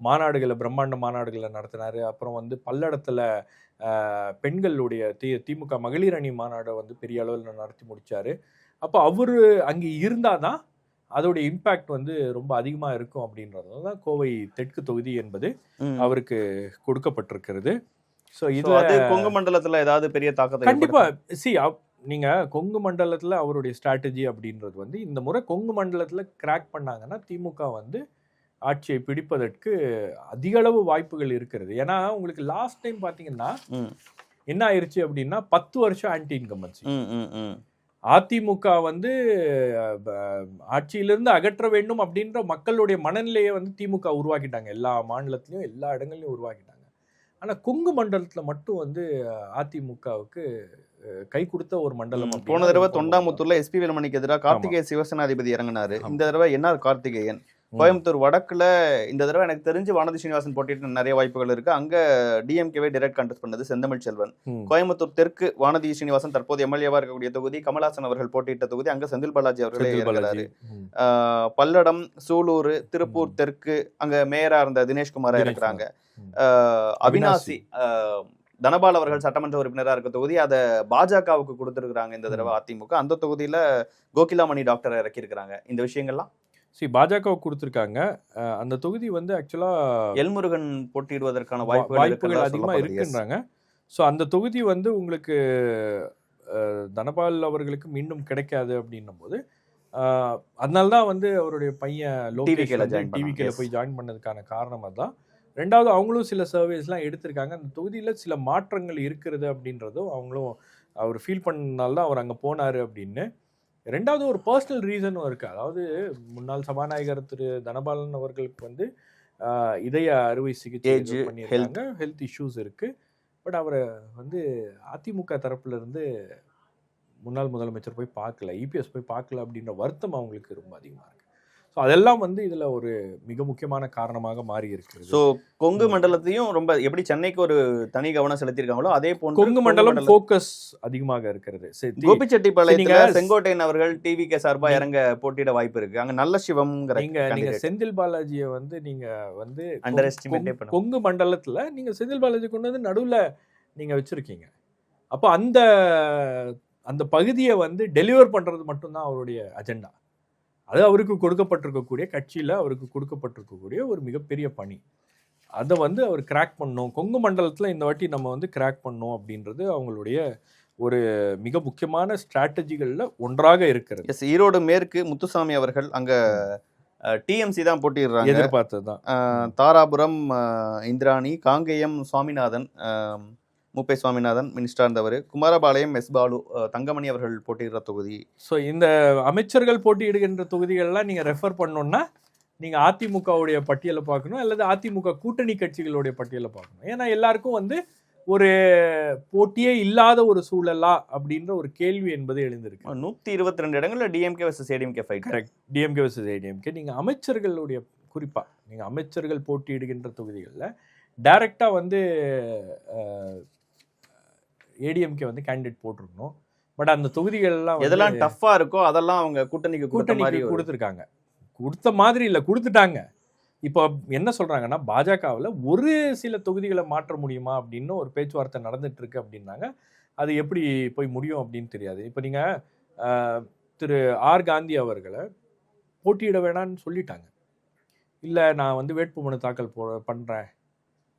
மாநாடுகளை, பிரம்மாண்ட மாநாடுகளை நடத்தினாரு. அப்புறம் வந்து பல்லடத்துல பெண்களுடைய திமுக மகளிர் அணி மாநாடை வந்து பெரிய அளவில் நடத்தி முடிச்சாரு. அப்போ அவரு அங்கே இருந்தாதான் அதோடைய இம்பாக்ட் வந்து ரொம்ப அதிகமாக இருக்கும் அப்படின்றதுனால தான் கோவை தெற்கு தொகுதி என்பது அவருக்கு கொடுக்கப்பட்டிருக்கிறது. ஸோ இது கொங்கு மண்டலத்தில் ஏதாவது பெரிய தாக்கத்தை கண்டிப்பாக நீங்க கொங்கு மண்டலத்தில் அவருடைய ஸ்ட்ராட்டஜி அப்படின்றது வந்து இந்த முறை கொங்கு மண்டலத்தில் கிராக் பண்ணாங்கன்னா திமுக வந்து ஆட்சியை பிடிப்பதற்கு அதிக அளவு வாய்ப்புகள் இருக்கிறது. ஏன்னா உங்களுக்கு லாஸ்ட் டைம் பாத்தீங்கன்னா என்ன ஆயிருச்சு அப்படின்னா 10 வருஷம் ஆன்டி இன்கம்பன்சி. அதிமுக வந்து ஆட்சியிலிருந்து அகற்ற வேண்டும் அப்படின்ற மக்களுடைய மனநிலையை வந்து திமுக உருவாக்கிட்டாங்க. எல்லா மாநிலத்திலையும் எல்லா இடங்கள்லையும் உருவாக்கிட்டாங்க. ஆனா கொங்கு மண்டலத்துல மட்டும் வந்து அதிமுகவுக்கு கை கொடுத்த ஒரு மண்டலம். போன தடவை தொண்டாமுத்தூர்ல எஸ்பி வேலுமணிக்கு எதிராக கார்த்திகேய சிவசேனாதிபதி இறங்கினாரு. இந்த தடவை என்ஆர் கார்த்திகேயன். கோயம்புத்தூர் வடக்குல இந்த தடவை எனக்கு தெரிஞ்சு வானதி ஸ்ரீனிவாசன் போட்டிட்டு நிறைய வாய்ப்புகள் இருக்கு. அங்க டிஎம்கேவே டைரக்ட் கண்டெஸ்ட் பண்ணது செந்தமிழ் செல்வன். கோயம்புத்தூர் தெற்கு வானதி ஸ்ரீனிவாசன் தற்போது எம்எல்ஏவா இருக்கக்கூடிய தொகுதி, கமல்ஹாசன் அவர்கள் போட்டியிட்ட தொகுதி. அங்க செந்தில் பாலாஜி அவர்களே இருக்கிறாரு. பல்லடம், சூலூர், திருப்பூர் தெற்கு அங்க மேயரா இருந்த தினேஷ்குமாரா இருக்கிறாங்க. அவினாசி தனபால் அவர்கள் சட்டமன்ற உறுப்பினராக இருக்க தொகுதி, அதை பாஜகவுக்கு கொடுத்துருக்காங்க இந்த தடவை அதிமுக. அந்த தொகுதியில கோகிலாமணி டாக்டரை இறக்கியிருக்கிறாங்க. இந்த விஷயங்கள்லாம் பாஜகவுக்கு கொடுத்துருக்காங்க. அந்த தொகுதி வந்து ஆக்சுவலா எல்முருகன் போட்டியிடுவதற்கான வாய்ப்புகள் அதிகமா இருக்குன்றாங்க. ஸோ அந்த தொகுதி வந்து உங்களுக்கு தனபால் அவர்களுக்கு மீண்டும் கிடைக்காது அப்படின்னும் போது அதனால்தான் வந்து அவருடைய பையன் டிவிகேல போய் ஜாயின் பண்ணதுக்கான காரணம் அதுதான். ரெண்டாவது அவங்களும் சில சர்வேஸ்லாம் எடுத்திருக்காங்க. அந்த தொகுதியில் சில மாற்றங்கள் இருக்கிறது அப்படின்றதும் அவங்களும் அவர் ஃபீல் பண்ணனால்தான் அவர் அங்கே போனார் அப்படின்னு. ரெண்டாவது ஒரு பர்சனல் ரீசனும் இருக்குது. அதாவது முன்னாள் சபாநாயகர் திரு தனபாலன் அவர்களுக்கு வந்து இதய அறுவை சிகிச்சை பண்ணியிருக்காங்க, ஹெல்த் இஷ்யூஸ் இருக்குது. பட் அவரை வந்து அதிமுக தரப்புல இருந்து முன்னாள் முதலமைச்சர் போய் பார்க்கல, இபிஎஸ் போய் பார்க்கல அப்படின்ற வருத்தம் அவங்களுக்கு ரொம்ப அதிகமாக இருக்குது. ஸோ அதெல்லாம் வந்து இதில் ஒரு மிக முக்கியமான காரணமாக மாறி இருக்குது. ஸோ கொங்கு மண்டலத்தையும் ரொம்ப எப்படி சென்னைக்கு ஒரு தனி கவனம் செலுத்தியிருக்காங்களோ அதே போன்று கொங்கு மண்டலம் ஃபோக்கஸ் அதிகமாக இருக்கிறது. கோபிச்செட்டிப்பாளையத்தில் செங்கோட்டையன் அவர்கள் டிவிகே சார்பாக இறங்க போட்டியிட வாய்ப்பு இருக்கு. அங்கே நல்ல சிவம் நீங்க செந்தில் பாலாஜியை வந்து நீங்க வந்து அண்டர் எஸ்டிமேட் பண்ண கொங்கு மண்டலத்தில் நீங்க செந்தில் பாலாஜி கொண்டு வந்து நடுவில் நீங்க வச்சிருக்கீங்க. அப்போ அந்த பகுதியை வந்து டெலிவர் பண்றது மட்டும்தான் அவருடைய அஜெண்டா. அது அவருக்கு கொடுக்கப்பட்டிருக்கக்கூடிய கட்சியில் அவருக்கு கொடுக்கப்பட்டிருக்கக்கூடிய ஒரு மிகப்பெரிய பணி. அதை வந்து அவர் கிராக் பண்ணணும். கொங்கு மண்டலத்தில் இந்த வாட்டி நம்ம வந்து கிராக் பண்ணணும் அப்படின்றது அவங்களுடைய ஒரு மிக முக்கியமான ஸ்ட்ராட்டஜிகளில் ஒன்றாக இருக்கிறது. ஈரோடு மேற்கு முத்துசாமி அவர்கள் அங்கே டிஎம்சி தான் போட்டிடுறாங்க. எதிர்பார்த்ததுதான். தாராபுரம் இந்திராணி, காங்கேயம் சுவாமிநாதன், மூப்பை சுவாமிநாதன் மினிஸ்டர் இருந்தவர், குமாரபாளையம் எஸ் பாலு, தங்கமணி அவர்கள் போட்டியிடுற தொகுதி. ஸோ இந்த அமைச்சர்கள் போட்டியிடுகின்ற தொகுதிகள்லாம் நீங்கள் ரெஃபர் பண்ணணுன்னா நீங்கள் அதிமுகவுடைய பட்டியலை பார்க்கணும், அல்லது அதிமுக கூட்டணி கட்சிகளுடைய பட்டியலை பார்க்கணும். ஏன்னா எல்லாருக்கும் வந்து ஒரு போட்டியே இல்லாத ஒரு சூழலா அப்படின்ற ஒரு கேள்வி என்பது எழுந்திருக்கு. 122 இடங்கள்ல DMK versus ADMK fight. Correct, DMK versus ADMK. நீங்கள் அமைச்சர்களுடைய குறிப்பாக நீங்கள் அமைச்சர்கள் போட்டியிடுகின்ற தொகுதிகளில் டைரெக்டாக வந்து ஏடிஎம்கே வந்து கேண்டிடேட் போட்டிருக்கணும். பட் அந்த தொகுதிகள்லாம் எதெல்லாம் டஃப்பாக இருக்கோ அதெல்லாம் அவங்க கூட்டணிக்கு கொடுத்துருக்காங்க. கொடுத்த மாதிரி இல்லை, கொடுத்துட்டாங்க. இப்போ என்ன சொல்கிறாங்கன்னா, பாஜகவில் ஒரு சில தொகுதிகளை மாற்ற முடியுமா அப்படின்னு ஒரு பேச்சுவார்த்தை நடந்துட்டு இருக்கு அப்படின்னாங்க. அது எப்படி போய் முடியும் அப்படின்னு தெரியாது. இப்போ நீங்கள் திரு ஆர் காந்தி அவர்களை போட்டியிட வேணான்னு சொல்லிட்டாங்க. இல்லை நான் வந்து வேட்புமனு தாக்கல் பண்ணுறேன்,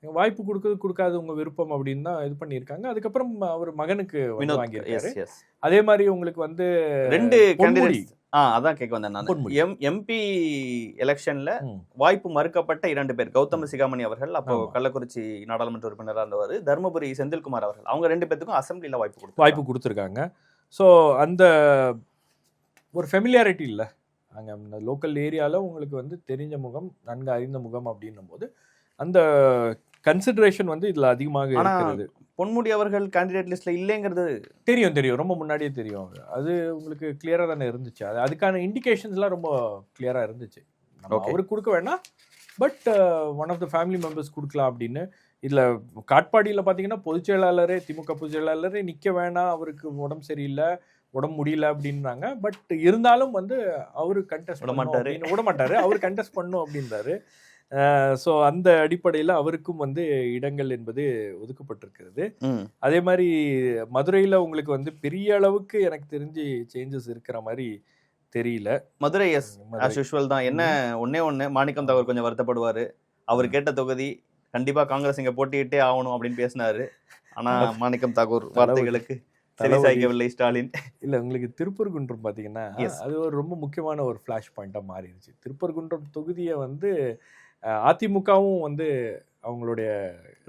வாய்ப்பு கொடுக்காது உங்கள் விருப்பம் அப்படின்னு தான் இது பண்ணியிருக்காங்க. அதுக்கப்புறம் அவர் மகனுக்கு வாங்கியிருக்காரு. அதே மாதிரி உங்களுக்கு வந்து 2 கேண்டிடேட்ஸ். அதான் கேட்க வந்தேன் நான். எம்பி எலெக்ஷன்ல வாய்ப்பு மறுக்கப்பட்ட 2 பேர், கௌதம சிகாமணி அவர்கள், அப்போ கள்ளக்குறிச்சி நாடாளுமன்ற உறுப்பினராக இருந்தவர், தர்மபுரி செந்தில்குமார் அவர்கள், அவங்க 2 பேருக்கும் அசம்பிளில வாய்ப்பு கொடுத்துருக்காங்க. ஸோ அந்த ஒரு ஃபெமிலியாரிட்டி இல்லை அங்கே லோக்கல் ஏரியாவில் உங்களுக்கு வந்து தெரிஞ்ச முகம், நன்கு அறிந்த முகம் அப்படின்னும் போது அந்த கன்சிடரேஷன் வந்து இதில் அதிகமாக இருக்கிறது. பொன்முடி அவர்கள் கேண்டிடேட் லிஸ்ட்ல இல்லைங்கிறது தெரியும், ரொம்ப முன்னாடியே தெரியும். அது உங்களுக்கு கிளியராக தானே இருந்துச்சு. அதுக்கான இண்டிகேஷன்ஸ்லாம் ரொம்ப கிளியராக இருந்துச்சு. அவருக்கு கொடுக்க வேணாம், but one of the family members கொடுக்கலாம் அப்படின்னு. இதில் காட்பாடியில் பார்த்தீங்கன்னா திமுக பொதுச் செயலாளரே நிற்க வேணாம், அவருக்கு உடம்பு சரியில்லை, உடம்பு முடியல அப்படின்றாங்க. பட் இருந்தாலும் வந்து அவரு கண்டெஸ்ட் விட மாட்டாரு, அவர் கண்டெஸ்ட் பண்ணும் அப்படின்றாரு. ஸோ அந்த அடிப்படையில் அவருக்கும் வந்து இடங்கள் என்பது ஒதுக்கப்பட்டிருக்கிறது. அதே மாதிரி மதுரையில் உங்களுக்கு வந்து பெரிய அளவுக்கு எனக்கு தெரிஞ்சு சேஞ்சஸ் இருக்கிற மாதிரி தெரியல. மதுரை தான். என்ன ஒண்ணே மாணிக்கம் தாகூர் கொஞ்சம் வருத்தப்படுவாரு. அவர் கேட்ட தொகுதி கண்டிப்பா காங்கிரஸ் இங்க போட்டியிட்டே ஆகணும் அப்படின்னு பேசினாரு. ஆனா மாணிக்கம் தாகூர் வார்த்தைகளுக்கு செவிசாய்க்கவில்லை ஸ்டாலின். இல்ல, உங்களுக்கு திருப்பரங்குன்றம் பாத்தீங்கன்னா அது ஒரு ரொம்ப முக்கியமான ஒரு ஃபிளாஷ் பாயிண்டா மாறிடுச்சு. திருப்பரங்குன்றம் தொகுதியை வந்து அதிமுகவும் வந்து அவங்களுடைய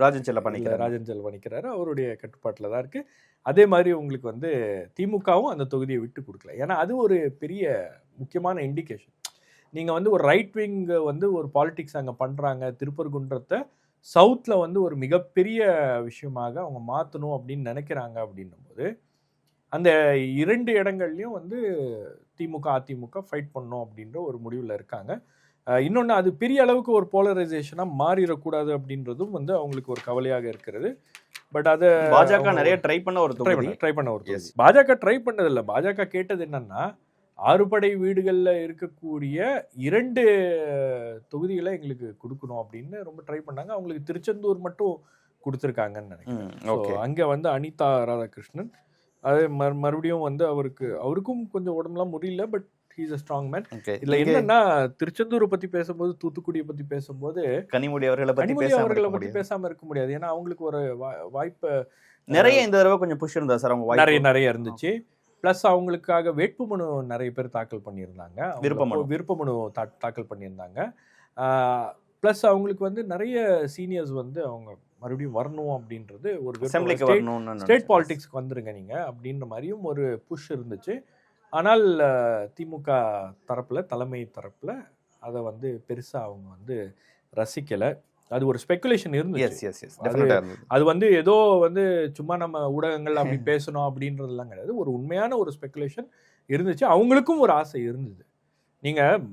ராஜன் செல்லப்பணிக்கிறாரு, அவருடைய கட்டுப்பாட்டில் தான் இருக்கு. அதே மாதிரி உங்களுக்கு வந்து திமுகவும் அந்த தொகுதியை விட்டு கொடுக்கல. ஏன்னா அது ஒரு பெரிய முக்கியமான இண்டிகேஷன். நீங்கள் வந்து ஒரு ரைட் விங் வந்து ஒரு பாலிடிக்ஸ் அங்கே பண்ணுறாங்க, திருப்பரங்குன்றத்தை சவுத்தில் வந்து ஒரு மிகப்பெரிய விஷயமாக அவங்க மாற்றணும் அப்படின்னு நினைக்கிறாங்க. அப்படின்னும் போது அந்த 2 இடங்கள்லையும் வந்து அதிமுக ஃபைட் பண்ணணும் அப்படின்ற ஒரு முடிவில் இருக்காங்க. இன்னொன்று, அது பெரிய அளவுக்கு ஒரு போலரைசேஷனாக மாறிடக்கூடாது அப்படின்றதும் வந்து அவங்களுக்கு ஒரு கவலையாக இருக்கிறது. பட் அதை பாஜக நிறைய ட்ரை பண்ண ஒரு பாஜக ட்ரை பண்ணதில்லை. பாஜக கேட்டது என்னன்னா, 6 படை வீடுகளில் இருக்கக்கூடிய 2 தொகுதிகளை எங்களுக்கு கொடுக்கணும் அப்படின்னு ரொம்ப ட்ரை பண்ணாங்க. அவங்களுக்கு திருச்செந்தூர் மட்டும் கொடுத்துருக்காங்கன்னு நினைக்கிறேன். அங்கே வந்து அனிதா ராதாகிருஷ்ணன், அது மறுபடியும் வந்து அவருக்கும் கொஞ்சம் உடம்புலாம் முடியல, but he's a strong man. இல்ல என்னன்னா, திருச்செந்தூரை பத்தி பேசும்போது, தூத்துக்குடியை பத்தி பேசும்போது கனிமொழி அவர்களை பத்தி பேசாம இருக்க முடியாது. ஏன்னா அவங்களுக்கு ஒரு வாய்ப்பு நிறைய இந்த தடவை கொஞ்சம் புஷ் இருந்தா சார். அவங்க நிறைய இருந்துச்சு. பிளஸ் அவங்களுக்காக வேட்புமனு நிறைய பேர் தாக்கல் பண்ணியிருந்தாங்க, விருப்பமனு தாக்கல் பண்ணியிருந்தாங்க. பிளஸ் அவங்களுக்கு வந்து நிறைய சீனியர்ஸ் வந்து அவங்க மறுபடியும் வரணும் அப்படின்றது ஒரு ஸ்டேட் பாலிடிக்ஸ்க்கு வந்துருங்க நீங்க அப்படின்ற மாதிரியும் ஒரு புஷ் இருந்துச்சு. ஆனால் திமுக தரப்பில், தலைமை தரப்பில் அதை வந்து பெருசாக அவங்க வந்து ரசிக்கலை. அது ஒரு ஸ்பெகுலேஷன் இருந்துச்சு. அது வந்து ஏதோ வந்து சும்மா நம்ம ஊடகங்கள் அப்படி பேசணும் அப்படின்றதுலாம் கிடையாது. ஒரு உண்மையான ஒரு ஸ்பெகுலேஷன் இருந்துச்சு. அவங்களுக்கும் ஒரு ஆசை இருந்தது. நீங்கள்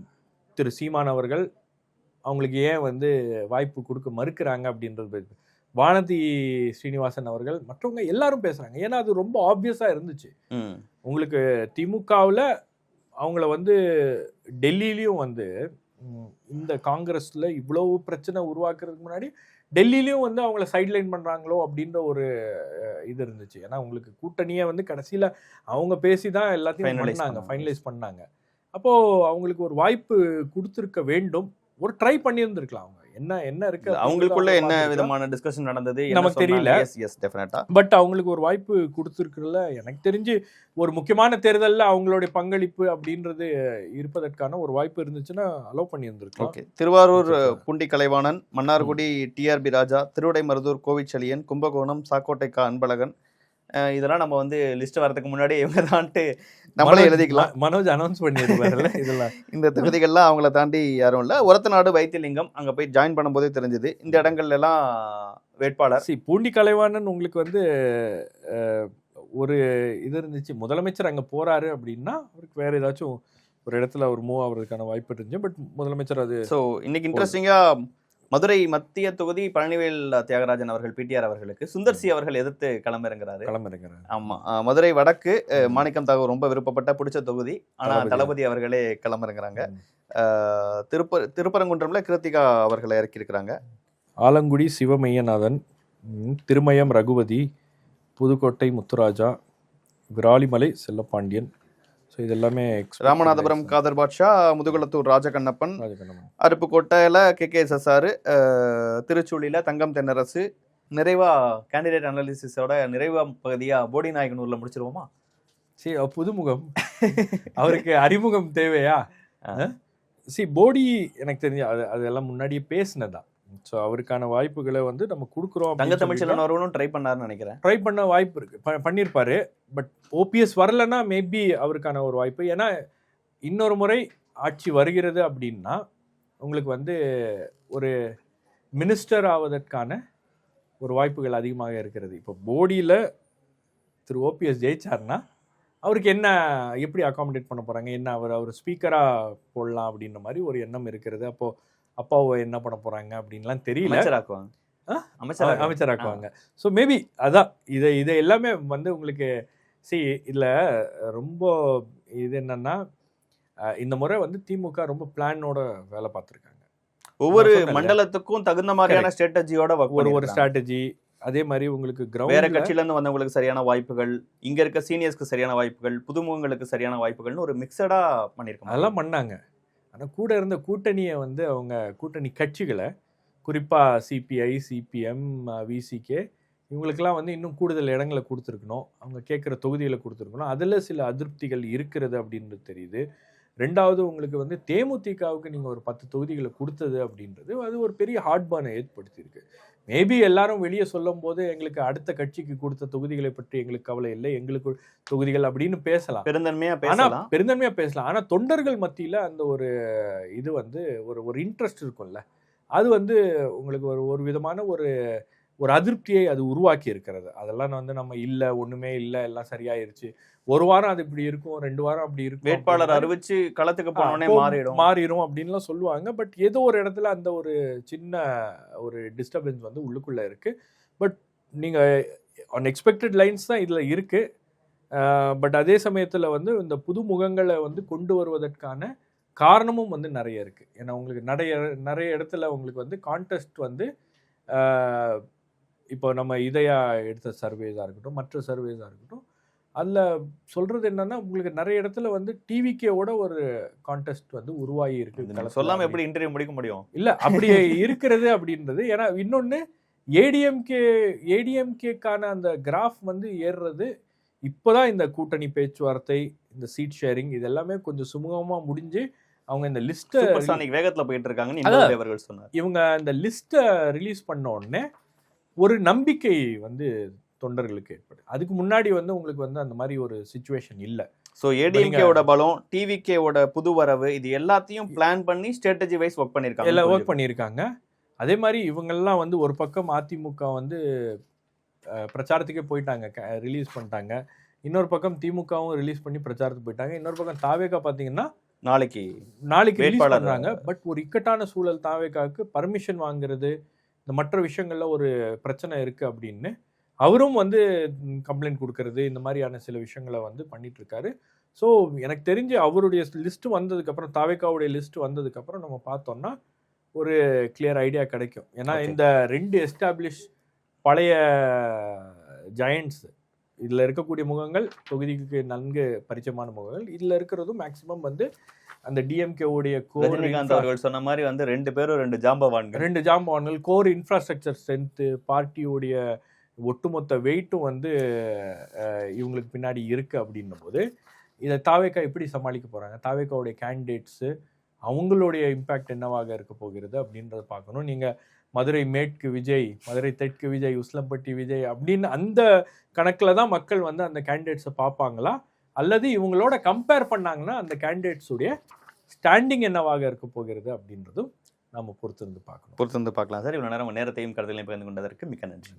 திரு சீமான் அவர்கள் அவங்களுக்கு ஏன் வந்து வாய்ப்பு கொடுக்க மறுக்கிறாங்க அப்படின்றது, வானதி ஸ்ரீனிவாசன் அவர்கள், மற்றவங்க எல்லாரும் பேசுகிறாங்க. ஏன்னா அது ரொம்ப ஆப்வியஸாக இருந்துச்சு. உங்களுக்கு திமுகவில் அவங்கள வந்து டெல்லியிலையும் வந்து இந்த காங்கிரஸில் இவ்வளவு பிரச்சனை உருவாக்குறதுக்கு முன்னாடி டெல்லியிலையும் வந்து அவங்கள சைட்லைன் பண்ணுறாங்களோ அப்படின்ற ஒரு இது இருந்துச்சு. ஏன்னா உங்களுக்கு கூட்டணியை வந்து கடைசியில் அவங்க பேசி தான் எல்லாத்தையும் ஃபைனலைஸ் பண்ணாங்க. அப்போது அவங்களுக்கு ஒரு வாய்ப்பு கொடுத்துருக்க வேண்டும், ஒரு ட்ரை பண்ணியிருந்துருக்கலாம் அவங்க. என்ன இருக்கு அவங்களுக்குள்ள என்ன விதமான டிஸ்கஷன் நடந்தது நமக்கு தெரியல. எஸ் டெஃபினட்டா. பட் அவங்களுக்கு ஒரு வாய்ப்பு கொடுத்துருக்குறதுல எனக்கு தெரிஞ்சு ஒரு முக்கியமான தேர்தலில் அவங்களுடைய பங்களிப்பு அப்படின்றது இருப்பதற்கான ஒரு வாய்ப்பு இருந்துச்சுன்னா அலோவ் பண்ணி இருந்திருக்கலாம். ஓகே. திருவாரூர் பூண்டி கலைவாணன், மன்னார்குடி டிஆர்பி ராஜா, திருவிடைமருதூர் கோவிச்செழியன், கும்பகோணம் சாக்கோட்டை கா அன்பழகன், இதெல்லாம் நம்ம வந்து லிஸ்ட் வரதுக்கு முன்னாடி இவங்க தான்ட்டு நம்மளே எழுதிக்கலாம். மனோஜ் அனௌன்ஸ் பண்ணிடுவார்ல இதெல்லாம். இந்த தொகுதிகள்லாம் அவங்கள தாண்டி யாரும் இல்லை. ஒரத்தநாடு வைத்தியலிங்கம் அங்கே போய் ஜாயின் பண்ணும்போதே தெரிஞ்சது. இந்த இடங்கள்ல எல்லாம் வேட்பாளர் பூண்டி கலைவாணன் உங்களுக்கு வந்து ஒரு இது இருந்துச்சு, முதலமைச்சர் அங்கே போறாரு அப்படின்னா அவருக்கு வேற ஏதாச்சும் ஒரு இடத்துல அவர் மூவ் ஆகிறதுக்கான வாய்ப்பு இருந்துச்சு. பட் முதலமைச்சர் அது. ஸோ இன்னைக்கு இன்ட்ரெஸ்டிங்கா மதுரை மத்திய தொகுதி பழனிவேல் தியாகராஜன் அவர்கள் பிடிஆர் அவர்களுக்கு சுந்தர் சி அவர்கள் எதிர்த்து களமிறங்குறாரு. ஆமா, மதுரை வடக்கு மாணிக்கம் தாகூர் ரொம்ப விருப்பப்பட்ட பிடிச்ச தொகுதி. ஆனா தளபதி அவர்களே களமிறங்குறாங்க. திருப்பரங்குன்றம்ல கிருத்திகா அவர்களை இறக்கி இருக்கிறாங்க. ஆலங்குடி சிவமையநாதன், திருமயம் ரகுபதி, புதுக்கோட்டை முத்துராஜா, விராலிமலை செல்லப்பாண்டியன். ஸோ இது எல்லாமே. ராமநாதபுரம் காதர் பாட்ஷா, முதுகுளத்தூர் ராஜகண்ணப்பன், அருப்புக்கோட்டையில் KKSSR, திருச்சூழியில் தங்கம் தென்னரசு. நிறைவா கேண்டிடேட் அனாலிசிஸோட நிறைவா பகுதியா போடி நாயகனூர்ல முடிச்சிருவோமா? சரி, புதுமுகம் அவருக்கு அறிமுகம் தேவையா? போடி எனக்கு தெரிஞ்ச அதெல்லாம் முன்னாடியே பேசினதான். ஸோ அவருக்கான வாய்ப்புகளை வந்து நம்ம கொடுக்குறோம். தங்க தமிழ்ச்செல்வன் அவர்களும் ட்ரை பண்ணாருன்னு நினைக்கிறேன். ட்ரை பண்ண வாய்ப்பு இருக்கு, பண்ணியிருப்பாரு. பட் OPS வரலன்னா மேபி அவருக்கான ஒரு வாய்ப்பு. ஏன்னா இன்னொரு முறை ஆட்சி வருகிறது அப்படின்னா உங்களுக்கு வந்து ஒரு மினிஸ்டர் ஆவதற்கான ஒரு வாய்ப்புகள் அதிகமாக இருக்கிறது. இப்போ போடியில் திரு OPS ஜெயிச்சார்னா அவருக்கு என்ன எப்படி அகாமடேட் பண்ண போகிறாங்க, என்ன அவர் ஸ்பீக்கராக போடலாம் அப்படின்ற மாதிரி ஒரு எண்ணம் இருக்கிறது. அப்போது அப்பாவை என்ன பண்ண போகிறாங்க அப்படின்லாம் தெரியல. அமைச்சராக்குவாங்க. ஸோ மேபி அதான் இதை எல்லாமே வந்து உங்களுக்கு இதில் ரொம்ப இது என்னன்னா இந்த முறை வந்து திமுக ரொம்ப பிளானோட வேலை பார்த்துருக்காங்க. ஒவ்வொரு மண்டலத்துக்கும் தகுந்த மாதிரியான ஸ்ட்ராட்டஜியோட ஒரு ஸ்ட்ராட்டஜி. அதே மாதிரி உங்களுக்கு வேற கட்சியில இருந்து வந்தவங்களுக்கு சரியான வாய்ப்புகள், இங்க இருக்க சீனியர்ஸ்க்கு சரியான வாய்ப்புகள், புதுமுகங்களுக்கு சரியான வாய்ப்புகள்னு ஒரு மிக்சடா பண்ணியிருக்காங்க. அதெல்லாம் பண்ணாங்க. ஆனால் கூட இருந்த கூட்டணியை வந்து அவங்க கூட்டணி கட்சிகளை குறிப்பாக CPI, CPM, VCK இவங்களுக்கெல்லாம் வந்து இன்னும் கூடுதல் இடங்களை கொடுத்துருக்கணும். அவங்க கேட்குற தொகுதிகளை கொடுத்துருக்கணும். அதில் சில அதிருப்திகள் இருக்கிறது அப்படின்றது தெரியுது. ரெண்டாவது உங்களுக்கு வந்து தேமுதிகவுக்கு நீங்கள் ஒரு 10 தொகுதிகளை கொடுத்தது அப்படின்றது அது ஒரு பெரிய ஹார்ட்பானை ஏற்படுத்தியிருக்கு. மேபி எல்லாரும் வெளியே சொல்லும் போது எங்களுக்கு அடுத்த கட்சிக்கு கொடுத்த தொகுதிகளை பற்றி எங்களுக்கு கவலை இல்லை, எங்களுக்கு தொகுதிகள் அப்படின்னு பேசலாம், பெருந்தன்மையா பேசலாம். ஆனால் தொண்டர்கள் மத்தியில் அந்த ஒரு இது வந்து ஒரு இன்ட்ரெஸ்ட் இருக்கும்ல, அது வந்து உங்களுக்கு ஒரு விதமான ஒரு அதிருப்தியை அது உருவாக்கி இருக்கிறது. அதெல்லாம் வந்து நம்ம இல்லை, ஒன்றுமே இல்லை, எல்லாம் சரியாயிருச்சு, ஒரு வாரம் அது இப்படி இருக்கும், 2 வாரம் அப்படி இருக்கும், வேட்பாளர் அறிவிச்சு களத்துக்கு போனோடனே மாறிடும் அப்படின்லாம் சொல்லுவாங்க. பட் ஏதோ ஒரு இடத்துல அந்த ஒரு சின்ன ஒரு டிஸ்டர்பன்ஸ் வந்து உள்ளுக்குள்ளே இருக்குது. பட் நீங்கள் அன்எக்ஸ்பெக்டட் லைன்ஸ் தான் இதில் இருக்குது. பட் அதே சமயத்தில் வந்து இந்த புது முகங்களை வந்து கொண்டு வருவதற்கான காரணமும் வந்து நிறைய இருக்குது. ஏன்னா உங்களுக்கு நிறைய இடத்துல உங்களுக்கு வந்து கான்டெஸ்ட் வந்து இப்போ நம்ம இதையா எடுத்த சர்வேஸாக இருக்கட்டும், மற்ற சர்வேஸாக இருக்கட்டும், அதில் சொல்கிறது என்னன்னா உங்களுக்கு நிறைய இடத்துல வந்து டிவிகேவோட ஒரு கான்டெஸ்ட் வந்து உருவாகி இருக்கு. சொல்லாமல் எப்படி இன்டர்வியூ முடிக்க முடியும்? இல்லை, அப்படி இருக்கிறது அப்படின்றது. ஏன்னா இன்னொன்று ஏடிஎம்கேக்கான அந்த கிராஃப் வந்து ஏறுறது இப்போதான் இந்த கூட்டணி பேச்சுவார்த்தை, இந்த சீட் ஷேரிங் இது எல்லாமே கொஞ்சம் சுமூகமாக முடிஞ்சு அவங்க இந்த லிஸ்ட்டை வேகத்தில் போயிட்டு இருக்காங்கன்னு சொன்னார். இவங்க இந்த லிஸ்ட்டை ரிலீஸ் பண்ண உடனே ஒரு நம்பிக்கை வந்து தொண்டர்களுக்கு ஏற்படும். அதுக்கு முன்னாடி வந்து உங்களுக்கு வந்து அந்த மாதிரி ஒரு சிச்சுவேஷன் இல்லை. ஸோ ஏடிஎம்கேவோட பலம், டிவிகேவோட புது வரவு, இது எல்லாத்தையும் பிளான் பண்ணி ஸ்ட்ராட்டஜி வைஸ் ஒர்க் பண்ணியிருக்காங்க. அதே மாதிரி இவங்கெல்லாம் வந்து ஒரு பக்கம் அதிமுக வந்து பிரச்சாரத்துக்கே போயிட்டாங்க, ரிலீஸ் பண்ணிட்டாங்க. இன்னொரு பக்கம் திமுகவும் ரிலீஸ் பண்ணி பிரச்சாரத்துக்கு போயிட்டாங்க. இன்னொரு பக்கம் தாவேகா பார்த்தீங்கன்னா நாளைக்கு ரிலீஸ் பண்றாங்க. பட் ஒரு இக்கட்டான சூழல் தாவேகாவுக்கு பர்மிஷன் வாங்குறது, இந்த மற்ற விஷயங்கள்ல ஒரு பிரச்சனை இருக்கு அப்படின்னு அவரும் வந்து கம்ப்ளைண்ட் கொடுக்கறது, இந்த மாதிரியான சில விஷயங்களை வந்து பண்ணிட்டு இருக்காரு. ஸோ எனக்கு தெரிஞ்சு அவருடைய லிஸ்ட் வந்ததுக்கப்புறம், தாவேகாவுடைய லிஸ்ட் வந்ததுக்கப்புறம் நம்ம பார்த்தோம்னா ஒரு கிளியர் ஐடியா கிடைக்கும். ஏன்னா இந்த 2 எஸ்டாப்ளிஷ் பழைய ஜெயண்ட்ஸ் இதில் இருக்கக்கூடிய முகங்கள் தொகுதிக்கு நன்கு பரிச்சயமான முகங்கள். இதில் இருக்கிறதும் மேக்சிமம் வந்து அந்த டிஎம்கேவுடைய ரஜினிகாந்த் அவர்கள் சொன்ன மாதிரி வந்து 2 பேரும் 2 ஜாம்பவான்கள், 2 ஜாம்பவான்கள், கோர் இன்ஃப்ராஸ்ட்ரக்சர் ஸ்ட்ரென்த்து, பார்ட்டியுடைய ஒட்டுமொத்த வெயிட்டும் வந்து இவங்களுக்கு பின்னாடி இருக்கு அப்படின்னும் போது இதை தாவேக்கா எப்படி சமாளிக்க போகிறாங்க, தாவேக்காவுடைய கேண்டிடேட்ஸு அவங்களுடைய இம்பேக்ட் என்னவாக இருக்க போகிறது அப்படின்றத பார்க்கணும். நீங்கள் மதுரை மேற்கு விஜய், மதுரை தெற்கு விஜய், உஸ்லம்பட்டி விஜய் அப்படின்னு அந்த கணக்கில் தான் மக்கள் வந்து அந்த கேண்டிடேட்ஸை பார்ப்பாங்களா, அல்லது இவங்களோட கம்பேர் பண்ணாங்கன்னா அந்த கேண்டிடேட்ஸுடைய ஸ்டாண்டிங் என்னவாக இருக்க போகிறது அப்படின்றதும் நம்ம பொறுத்திருந்து பார்க்கலாம் சார். இவ்வளோ நேரம் நேரத்தையும் கருதலையும் பகிர்ந்து கொண்டதற்கு மிக்க நன்றி.